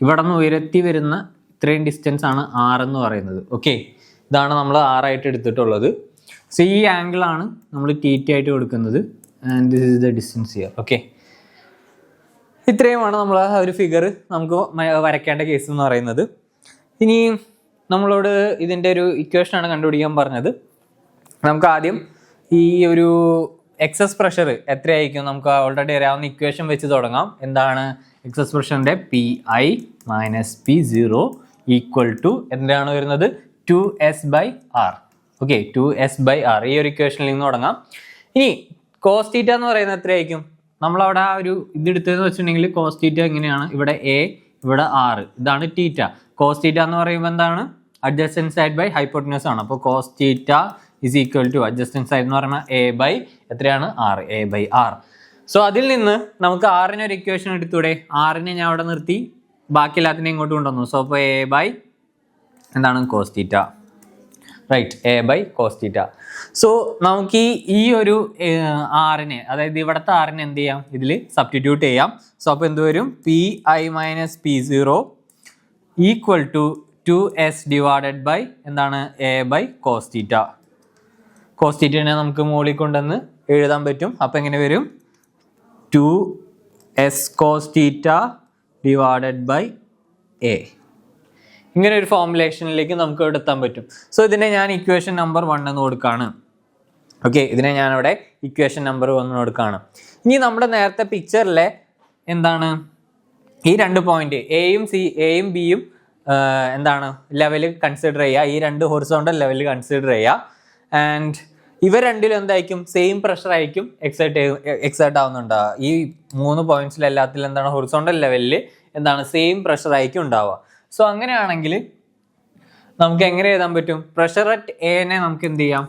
ഇവിടെ നിന്ന് ഉയർത്തി വരുന്ന ഇത്രയും ഡിസ്റ്റൻസ് ആണ് ആർ എന്ന് പറയുന്നത്. ഓക്കെ, ഇതാണ് നമ്മൾ ആറായിട്ട് എടുത്തിട്ടുള്ളത്. സോ ഈ ആംഗിളാണ് നമ്മൾ തീറ്റ ആയിട്ട് കൊടുക്കുന്നത്. And this is the distance here. Okay, ഇത്രയുമാണ് നമ്മൾ ആ ഒരു ഫിഗർ നമുക്ക് വരയ്ക്കേണ്ട കേസ് എന്ന് പറയുന്നത്. ഇനി നമ്മളോട് ഇതിൻ്റെ ഒരു ഇക്വേഷനാണ് കണ്ടുപിടിക്കാൻ പറഞ്ഞത്. നമുക്ക് ആദ്യം ഈ ഒരു എക്സസ് പ്രഷർ എത്രയായിരിക്കും നമുക്ക് ഓൾറെഡി അറിയാവുന്ന ഇക്വേഷൻ വെച്ച് തുടങ്ങാം. എന്താണ് എക്സസ് പ്രഷറിൻ്റെ PI - P0 ഈക്വൽ ടു എന്താണ് വരുന്നത് 2S/R. ഓക്കെ, 2S/R ഈ ഒരു ഇക്വേഷനിൽ നിന്ന് തുടങ്ങാം. ഇനി കോസ് തീറ്റ എന്ന് പറയുന്നത് എത്രയായിരിക്കും? നമ്മളവിടെ ആ ഒരു ഇതെടുത്തതെന്ന് വെച്ചിട്ടുണ്ടെങ്കിൽ കോസ് തീറ്റ എങ്ങനെയാണ്? ഇവിടെ A, ഇവിടെ R, ഇതാണ് തീറ്റ. കോസ് തീറ്റ എന്ന് പറയുമ്പോൾ എന്താണ്? അഡ്ജസ്റ്റൻറ്റ് സൈഡ് ബൈ ഹൈപ്പോട്ടനസ് ആണ്. അപ്പോൾ cos theta is equal to adjacent side എന്ന് പറയുന്നത് എത്രയാണ്? R, A/R. സോ അതിൽ നിന്ന് നമുക്ക് ആറിന് ഒരു ഇക്വേഷൻ എടുത്തൂടെ? ആറിനെ ഞാൻ അവിടെ നിർത്തി, ബാക്കി എല്ലാത്തിനെയും ഇങ്ങോട്ട് കൊണ്ടുവന്നു. സോ അപ്പോൾ എന്താണ് കോസ് തീറ്റ, റൈറ്റ്, A/cos തീറ്റ. സോ നമുക്ക് ഈ ഒരു ആറിനെ, അതായത് ഇവിടുത്തെ ആറിനെ എന്ത് ചെയ്യാം? ഇതിൽ സബ്സ്റ്റിറ്റ്യൂട്ട് ചെയ്യാം. സോ അപ്പോൾ എന്ത് വരും? PI - P0 equal to 2S divided by എന്താണ് A/cos തീറ്റ. കോസ് തീറ്റനെ നമുക്ക് മുകളിൽ കൊണ്ടുവന്ന് എഴുതാൻ പറ്റും. അപ്പോൾ എങ്ങനെ വരും? 2S cos theta divided by A. ഇങ്ങനെ ഒരു ഫോർമുലേഷനിലേക്ക് നമുക്ക് ഇവിടെ എത്താൻ പറ്റും. സോ ഇതിനെ ഞാൻ ഇക്വേഷൻ നമ്പർ 1 എന്ന് കൊടുക്കുകയാണ്. ഓക്കെ, ഇതിനെ ഞാനവിടെ ഇക്വേഷൻ നമ്പർ 1 കൊടുക്കുകയാണ്. ഇനി നമ്മുടെ നേരത്തെ പിക്ചറിലെ എന്താണ് ഈ രണ്ട് പോയിന്റ് എയും ബിയും എന്താണ് ലെവല് കൺസിഡർ ചെയ്യുക. ഈ രണ്ട് ഹൊറിസോണ്ടൽ ലെവല് കൺസിഡർ ചെയ്യുക. ആൻഡ് ഇവ രണ്ടിലും എന്തായിരിക്കും? സെയിം പ്രഷർ ആയിരിക്കും എക്സേർട്ട് ആവുന്നുണ്ടാവുക. ഈ 3 പോയിന്റ്സിൽ എല്ലാത്തിലും എന്താണ് ഹൊറിസോണ്ടൽ ലെവലിൽ എന്താണ് സെയിം പ്രഷർ ആയിരിക്കും ഉണ്ടാവുക. സോ അങ്ങനെയാണെങ്കിൽ നമുക്ക് എങ്ങനെ എഴുതാൻ പറ്റും? പ്രഷർ അറ്റ് എനെ നമുക്ക് എന്ത് ചെയ്യാം?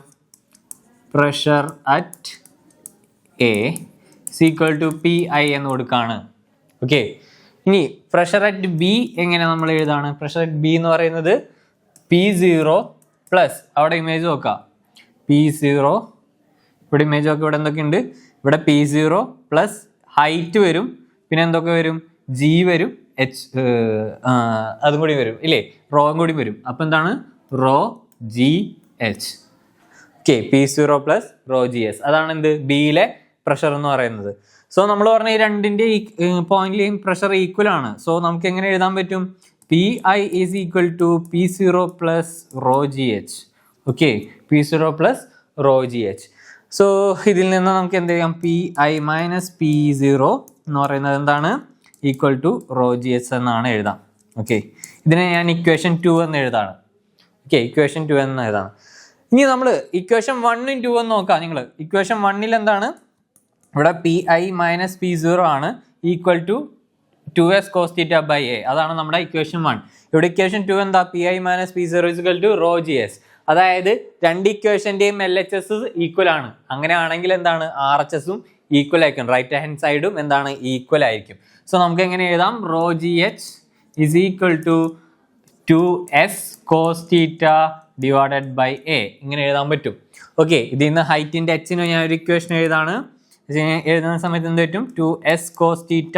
Pressure at A equal to PI എന്ന് കൊടുക്കുകയാണ്. ഓക്കെ, ഇനി പ്രഷർ അറ്റ് ബി എങ്ങനെ നമ്മൾ എഴുതാണ്? പ്രഷർ അറ്റ് ബി എന്ന് പറയുന്നത് P0 പ്ലസ്, അവിടെ ഇമേജ് നോക്കാം, P0, ഇവിടെ ഇമേജ് നോക്കാം, ഇവിടെ എന്തൊക്കെയുണ്ട്? ഇവിടെ P0 പ്ലസ് ഹൈറ്റ് വരും, പിന്നെ എന്തൊക്കെ വരും? G വരും, H അതും കൂടി വരും ഇല്ലേ, റോയും കൂടി വരും. അപ്പം എന്താണ്? Rho GH. Okay, P0 plus rho GS, അതാണ് എന്ത് ബിയിലെ പ്രഷർ എന്ന് പറയുന്നത്. സോ നമ്മൾ പറഞ്ഞ ഈ രണ്ടിൻ്റെ പോയിന്റിലെയും പ്രഷർ ഈക്വൽ ആണ്. സോ നമുക്ക് എങ്ങനെ എഴുതാൻ പറ്റും? PI is equal to P0 plus rho GH. Okay, P0 plus rho GH. So ഇതിൽ നിന്ന് നമുക്ക് എന്ത് ചെയ്യാം? PI - P0 എന്ന് പറയുന്നത് എന്താണ്? ഈക്വൽ ടു റോ GH എന്നാണ് എഴുതാം. ഓക്കെ, ഇതിനെ ഞാൻ ഇക്വേഷൻ 2 എന്ന് എഴുതാണ്. ഓക്കെ, ഇക്വേഷൻ 2 എന്ന് എഴുതാണ്. ഇനി നമ്മൾ ഇക്വേഷൻ 1 ഉം 2 എന്ന് നോക്കാം. നിങ്ങൾ ഇക്വേഷൻ 1 എന്താണ്? ഇവിടെ PI - P0 ആണ് equal to 2S cos theta by A. അതാണ് നമ്മുടെ ഇക്വേഷൻ 1. ഇവിടെ ഇക്വേഷൻ 2 എന്താ? PI - P0 equal to rho GS. അതായത് രണ്ട് ഇക്വേഷൻ്റെയും LHS ഈക്വൽ ആണ്. അങ്ങനെയാണെങ്കിൽ എന്താണ്? RHSും ഈക്വൽ ആയിരിക്കും. റൈറ്റ് ഹാൻഡ് സൈഡും എന്താണ്? ഈക്വൽ ആയിരിക്കും. സോ നമുക്ക് എങ്ങനെ എഴുതാം? Rho GH is equal to 2S cos theta divided by A. ഇങ്ങനെ എഴുതാൻ പറ്റും. ഓക്കെ, ഇതിൽ നിന്ന് ഹൈറ്റിൻ്റെ Hന് ഞാൻ ഒരു ഇക്വേഷൻ എഴുതാണ്. എഴുതുന്ന സമയത്ത് എന്ത് പറ്റും? 2S cos theta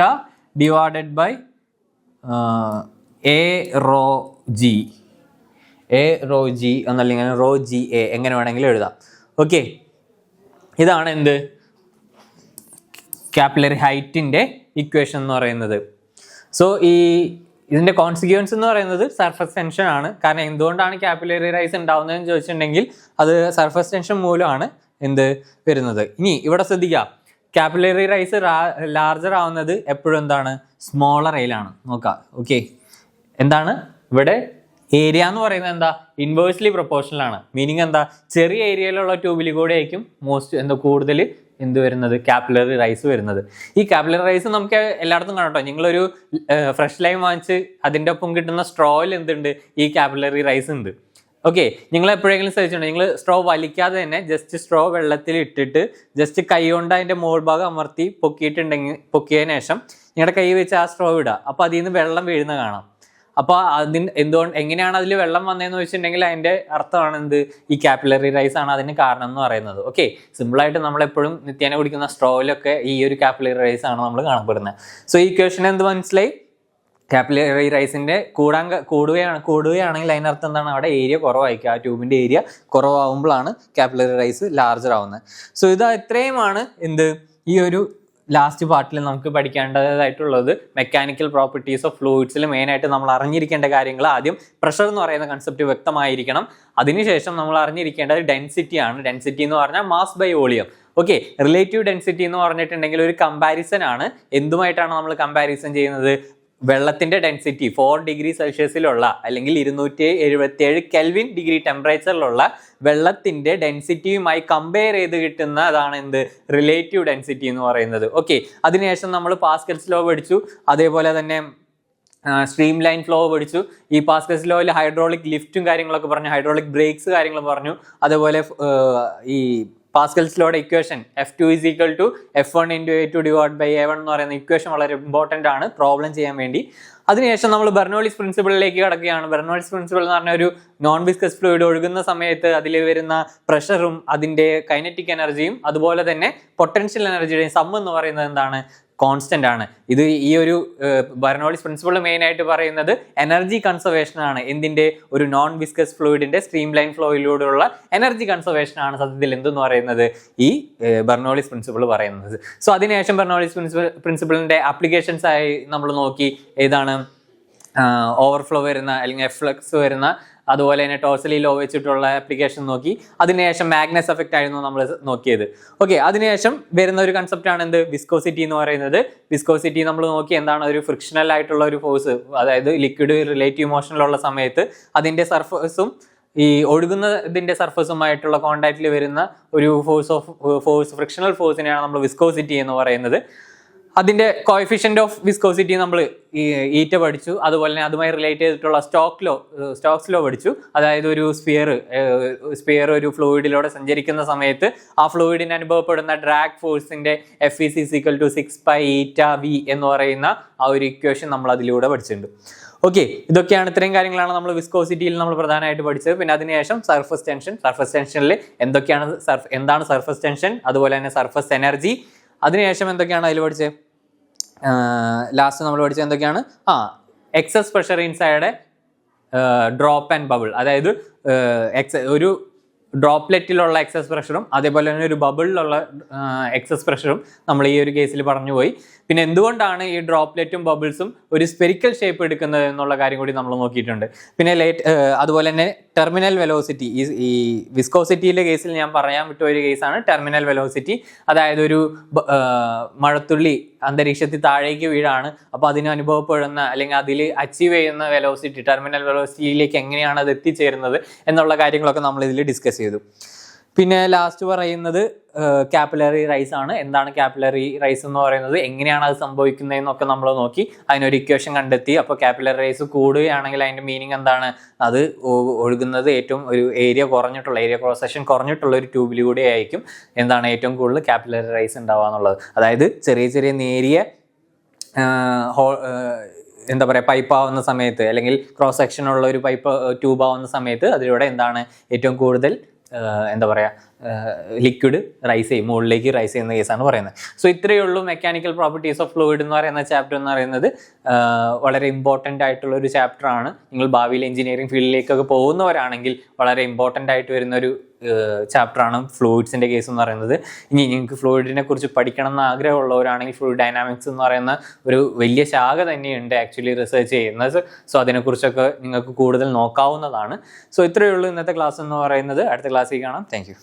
divided by A rho G എന്നല്ലെങ്കിൽ റോ GA, എങ്ങനെ വേണമെങ്കിലും എഴുതാം. ഓക്കെ, ഇതാണ് എന്ത് കാപ്പിലറി ഹൈറ്റിൻ്റെ ഇക്വേഷൻ എന്ന് പറയുന്നത്. സോ ഇതിൻ്റെ കോൺസിക്വൻസ് എന്ന് പറയുന്നത് സർഫസ് ടെൻഷൻ ആണ്. കാരണം എന്തുകൊണ്ടാണ് കാപ്പിലറി റൈസ് ഉണ്ടാവുന്നതെന്ന് ചോദിച്ചിട്ടുണ്ടെങ്കിൽ അത് സർഫസ് ടെൻഷൻ മൂലമാണ് എന്ത് വരുന്നത്. ഇനി ഇവിടെ ശ്രദ്ധിക്കുക, കാപ്പിലറി റൈസ് ലാർജർ ആവുന്നത് എപ്പോഴും എന്താണ്? സ്മോളർ ഏരിയയിലാണ്. നോക്കാം. ഓക്കെ, എന്താണ് ഇവിടെ ഏരിയ എന്ന് പറയുന്നത്? എന്താ? ഇൻവേഴ്സ്ലി പ്രൊപ്പോർഷണൽ ആണ്. മീനിങ് എന്താ? ചെറിയ ഏരിയയിലുള്ള ട്യൂബിൽ കൂടെ ആയിരിക്കും കൂടുതൽ എന്ത് വരുന്നത്? കാപ്പിലറി റൈസ് വരുന്നത്. ഈ കാപ്പിലറി റൈസ് നമുക്ക് എല്ലായിടത്തും കാണട്ടോ. നിങ്ങളൊരു ഫ്രഷ് ലൈം വാങ്ങിച്ച് അതിൻ്റെ ഒപ്പം കിട്ടുന്ന സ്ട്രോയിൽ എന്തുണ്ട്? ഈ കാപ്പിലറി റൈസ് ഉണ്ട്. ഓക്കെ, നിങ്ങൾ എപ്പോഴെങ്കിലും ശ്രദ്ധിച്ചിട്ടുണ്ടോ? നിങ്ങൾ സ്ട്രോ വലിക്കാതെ തന്നെ ജസ്റ്റ് സ്ട്രോ വെള്ളത്തിൽ ഇട്ടിട്ട് ജസ്റ്റ് കൈ കൊണ്ട് അതിൻ്റെ മോൾ ഭാഗം അമർത്തി പൊക്കിയതിന് ശേഷം നിങ്ങളുടെ കൈ വെച്ച് ആ സ്ട്രോ ഇടുക. അപ്പോൾ അതിൽ നിന്ന് വെള്ളം വീഴുന്ന കാണാം. അപ്പോൾ എങ്ങനെയാണ് അതിൽ വെള്ളം വന്നതെന്ന് വെച്ചിട്ടുണ്ടെങ്കിൽ അതിൻ്റെ അർത്ഥമാണ് എന്ത്? ഈ കാപ്പിലറി റൈസ് ആണ് അതിന് കാരണം എന്ന് പറയുന്നത്. ഓക്കെ, സിമ്പിളായിട്ട് നമ്മളെപ്പോഴും നിത്യേന കുടിക്കുന്ന സ്ട്രോയിലൊക്കെ ഈ ഒരു കാപ്പിലറി റൈസ് ആണ് നമ്മൾ കാണപ്പെടുന്നത്. സോ ഈ ഇക്വേഷൻ എന്ത് മനസ്സിലായി? കാപ്പിലറി റൈസിന്റെ കൂടുകയാണെങ്കിൽ അതിനർത്ഥം എന്താണ്, അവിടെ ഏരിയ കുറവായിരിക്കും, ആ ട്യൂബിന്റെ ഏരിയ കുറവാകുമ്പോഴാണ് കാപ്പിലറി റൈസ് ലാർജർ ആവുന്നത്. സോ ഇത് ഇത്രയുമാണ് ഈ ഒരു ലാസ്റ്റ് പാർട്ടിൽ നമുക്ക് പഠിക്കേണ്ടതായിട്ടുള്ളത്. മെക്കാനിക്കൽ പ്രോപ്പർട്ടീസ് ഓഫ് ഫ്ലൂയിഡ്സിൽ മെയിനായിട്ട് നമ്മൾ അറിഞ്ഞിരിക്കേണ്ട കാര്യങ്ങൾ, ആദ്യം പ്രഷർ എന്ന് പറയുന്ന കൺസെപ്റ്റ് വ്യക്തമായിരിക്കണം. അതിനുശേഷം നമ്മൾ അറിഞ്ഞിരിക്കേണ്ടത് ഡെൻസിറ്റി ആണ്. ഡെൻസിറ്റി എന്ന് പറഞ്ഞാൽ mass by volume. Okay, relative density എന്ന് പറഞ്ഞിട്ടുണ്ടെങ്കിൽ ഒരു കമ്പാരിസൺ ആണ്. എന്തുമായിട്ടാണ് നമ്മൾ കമ്പാരിസൺ ചെയ്യുന്നത്? വെള്ളത്തിന്റെ ഡെൻസിറ്റി 4 ഡിഗ്രി സെൽഷ്യസിലുള്ള അല്ലെങ്കിൽ 277 കെൽവിൻ ഡിഗ്രി ടെമ്പറേച്ചറിലുള്ള വെള്ളത്തിന്റെ ഡെൻസിറ്റിയുമായി കമ്പയർ ചെയ്ത് കിട്ടുന്ന അതാണ് റിലേറ്റീവ് ഡെൻസിറ്റി എന്ന് പറയുന്നത്. ഓക്കെ, അതിനുശേഷം നമ്മൾ പാസ്കൽസ് ലോ പഠിച്ചു, അതേപോലെ തന്നെ സ്ട്രീം ലൈൻ ഫ്ലോ പഠിച്ചു. ഈ പാസ്കൽസ് ലോയിൽ ഹൈഡ്രോളിക് ലിഫ്റ്റും കാര്യങ്ങളൊക്കെ പറഞ്ഞു, ഹൈഡ്രോളിക് ബ്രേക്സ് കാര്യങ്ങൾ പറഞ്ഞു. അതേപോലെ ഈ Pascal's ലോയുടെ equation F2 = F1 × A2 / A1 എന്ന് പറയുന്ന ഇക്വേഷൻ വളരെ ഇമ്പോർട്ടൻ്റ് ആണ് പ്രോബ്ലം ചെയ്യാൻ വേണ്ടി. അതിനുശേഷം നമ്മൾ ബെർണോളിസ് പ്രിൻസിപ്പിളിലേക്ക് കടക്കുകയാണ്. ബെർണോളിസ് പ്രിൻസിപ്പിൾ എന്ന് പറഞ്ഞ ഒരു നോൺ വിസ്കസ് ഫ്ലൂയിഡ് ഒഴുകുന്ന സമയത്ത് അതിൽ വരുന്ന പ്രഷറും അതിൻ്റെ കൈനറ്റിക് എനർജിയും അതുപോലെ തന്നെ പൊട്ടൻഷ്യൽ എനർജിയുടെയും സം എന്ന് പറയുന്നത് എന്താണ്? കോൺസ്റ്റന്റ് ആണ്. ഇത് ഈ ഒരു ബെർണോളിസ് പ്രിൻസിപ്പിൾ മെയിൻ ആയിട്ട് പറയുന്നത് എനർജി കൺസർവേഷൻ ആണ്. എന്തിന്റെ? ഒരു നോൺ വിസ്കസ് ഫ്ലൂയിഡിന്റെ സ്ട്രീം ലൈൻ ഫ്ലോയിലൂടെയുള്ള എനർജി കൺസർവേഷൻ ആണ് സത്യത്തിൽ എന്തെന്ന് പറയുന്നത് ഈ ബെർണോളിസ് പ്രിൻസിപ്പിൾ പറയുന്നത്. സോ അതിനുശേഷം ബെർണോളിസ് പ്രിൻസിപ്പിളിന്റെ ആപ്ലിക്കേഷൻസ് ആയി നമ്മൾ നോക്കി. ഏതാണ്? ഓവർഫ്ലോ വരുന്ന അല്ലെങ്കിൽ എഫ്ലക്സ് വരുന്ന, അതുപോലെ തന്നെ ടോർസലി ലോ വെച്ചിട്ടുള്ള ആപ്ലിക്കേഷൻ നോക്കി. അതിനുശേഷം മാഗ്നസ് എഫക്റ്റ് ആയിരുന്നു നമ്മൾ നോക്കിയത്. ഓക്കെ, അതിനുശേഷം വരുന്ന ഒരു കൺസെപ്റ്റ് ആണ് വിസ്കോസിറ്റി എന്ന് പറയുന്നത്. വിസ്കോസിറ്റി നമ്മൾ നോക്കി എന്താണ്? ഒരു ഫ്രിക്ഷണൽ ആയിട്ടുള്ള ഒരു ഫോഴ്സ്, അതായത് ലിക്വിഡ് റിലേറ്റീവ് മോഷനിലുള്ള സമയത്ത് അതിന്റെ സർഫസും ഈ ഒഴുകുന്നതിന്റെ സർഫസുമായിട്ടുള്ള കോണ്ടാക്റ്റിൽ വരുന്ന ഒരു ഫോഴ്സ് ഫ്രിക്ഷണൽ ഫോഴ്സിനെയാണ് നമ്മൾ വിസ്കോസിറ്റി എന്ന് പറയുന്നത്. അതിന്റെ കോഎഫിഷ്യന്റ് ഓഫ് വിസ്കോസിറ്റി നമ്മൾ ഈറ്റ പഠിച്ചു. അതുപോലെ തന്നെ അതുമായി റിലേറ്റ് ചെയ്തിട്ടുള്ള സ്റ്റോക്സ് ലോ പഠിച്ചു. അതായത് ഒരു സ്പിയർ ഒരു ഫ്ലൂയിഡിലൂടെ സഞ്ചരിക്കുന്ന സമയത്ത് ആ ഫ്ലൂയിഡിന് അനുഭവപ്പെടുന്ന ഡ്രാഗ് ഫോഴ്സിന്റെ F = 6π∗ എന്ന് പറയുന്ന ആ ഒരു ഇക്വേഷൻ നമ്മൾ അതിലൂടെ പഠിച്ചിട്ടുണ്ട്. ഓക്കെ, ഇതൊക്കെയാണ്, ഇത്രയും കാര്യങ്ങളാണ് നമ്മൾ വിസ്കോസിറ്റിയിൽ നമ്മൾ പ്രധാനമായിട്ട് പഠിച്ചത്. പിന്നെ അതിനുശേഷം സർഫസ് ടെൻഷനിൽ എന്താണ് സർഫസ് ടെൻഷൻ, അതുപോലെ തന്നെ സർഫസ് എനർജി, അതിനുശേഷം എന്തൊക്കെയാണ് അതിൽ പഠിച്ചത്? ലാസ്റ്റ് നമ്മൾ പഠിച്ചത് എന്തൊക്കെയാണ്? Excess pressure inside drop and bubble. അതായത് ഒരു ഡ്രോപ്ലെറ്റിലുള്ള എക്സസ് പ്രഷറും അതേപോലെ തന്നെ ഒരു ബബിളിലുള്ള എക്സസ് പ്രഷറും നമ്മൾ ഈ ഒരു കേസിൽ പറഞ്ഞു പോയി. പിന്നെ എന്തുകൊണ്ടാണ് ഈ ഡ്രോപ്ലെറ്റും ബബിൾസും ഒരു സ്പെരിക്കൽ ഷേപ്പ് എടുക്കുന്നത് എന്നുള്ള കാര്യം കൂടി നമ്മൾ നോക്കിയിട്ടുണ്ട്. പിന്നെ അതുപോലെ തന്നെ ടെർമിനൽ വെലോസിറ്റി, ഈ വിസ്കോസിറ്റിയിലെ കേസിൽ ഞാൻ പറയാൻ വിട്ട ഒരു കേസാണ് ടെർമിനൽ വെലോസിറ്റി. അതായത് ഒരു മഴത്തുള്ളി അന്തരീക്ഷത്തിൽ താഴേക്ക് വീഴാണ്, അപ്പോൾ അതിന് അനുഭവപ്പെടുന്ന അല്ലെങ്കിൽ അതിൽ അച്ചീവ് ചെയ്യുന്ന വെലോസിറ്റി, ടെർമിനൽ വെലോസിറ്റിയിലേക്ക് എങ്ങനെയാണ് അത് എത്തിച്ചേരുന്നത് എന്നുള്ള കാര്യങ്ങളൊക്കെ നമ്മൾ ഇതിൽ ഡിസ്കസ് ചെയ്തു. പിന്നെ ലാസ്റ്റ് പറയുന്നത് കാപ്പിലറി റൈസ് ആണ്. എന്താണ് കാപ്പിലറി റൈസ് എന്ന് പറയുന്നത്, എങ്ങനെയാണ് അത് സംഭവിക്കുന്നതെന്നൊക്കെ നമ്മൾ നോക്കി, അതിനൊരു ഇക്വേഷൻ കണ്ടെത്തി. അപ്പോൾ കാപ്പിലറി റൈസ് കൂടുകയാണെങ്കിൽ അതിൻ്റെ മീനിങ് എന്താണ്? അത് ഒഴുകുന്നത് ഏറ്റവും ഒരു ഏരിയ ക്രോസ് സെക്ഷൻ കുറഞ്ഞിട്ടുള്ള ഒരു ട്യൂബിലൂടെ ആയിരിക്കും എന്താണ് ഏറ്റവും കൂടുതൽ കാപ്പിലറി റൈസ് ഉണ്ടാവുക എന്നുള്ളത്. അതായത് ചെറിയ നേരിയ എന്താ പറയുക, പൈപ്പ് ആവുന്ന സമയത്ത് അല്ലെങ്കിൽ ക്രോസ് സെക്ഷനുള്ള ഒരു ട്യൂബ് ആവുന്ന സമയത്ത് അതിലൂടെ എന്താണ് ഏറ്റവും കൂടുതൽ എന്താ പറയുക ലിക്വിഡ് മുകളിലേക്ക് റൈസ് ചെയ്യുന്ന കേസാണ് പറയുന്നത്. സോ ഇത്രയേ ഉള്ളൂ മെക്കാനിക്കൽ പ്രോപ്പർട്ടീസ് ഓഫ് ഫ്ലൂയിഡ് എന്ന് പറയുന്ന ചാപ്റ്റർ എന്ന് പറയുന്നത്. വളരെ ഇമ്പോർട്ടൻ്റ് ആയിട്ടുള്ള ഒരു ചാപ്റ്ററാണ്. നിങ്ങൾ ഭാവിയിൽ എഞ്ചിനീയറിംഗ് ഫീൽഡിലേക്കൊക്കെ പോകുന്നവരാണെങ്കിൽ വളരെ ഇമ്പോർട്ടൻ്റ് ആയിട്ട് വരുന്ന ഒരു ചാപ്റ്ററാണ് ഫ്ലൂയിഡ്സിൻ്റെ കേസ് എന്ന് പറയുന്നത്. ഇനി നിങ്ങൾക്ക് ഫ്ലൂയിഡിനെ കുറിച്ച് പഠിക്കണം എന്ന് ആഗ്രഹമുള്ളവരാണെങ്കിൽ ഫ്ലൂയിഡ് ഡൈനാമിക്സ് എന്ന് പറയുന്ന ഒരു വലിയ ശാഖ തന്നെയുണ്ട് ആക്ച്വലി റിസർച്ച് ചെയ്യുന്നത്. സോ അതിനെക്കുറിച്ചൊക്കെ നിങ്ങൾക്ക് കൂടുതൽ നോക്കാവുന്നതാണ്. സോ ഇത്രയേ ഉള്ളൂ ഇന്നത്തെ ക്ലാസ് എന്ന് പറയുന്നത്. അടുത്ത ക്ലാസ്സിൽ കാണാം. Thank you.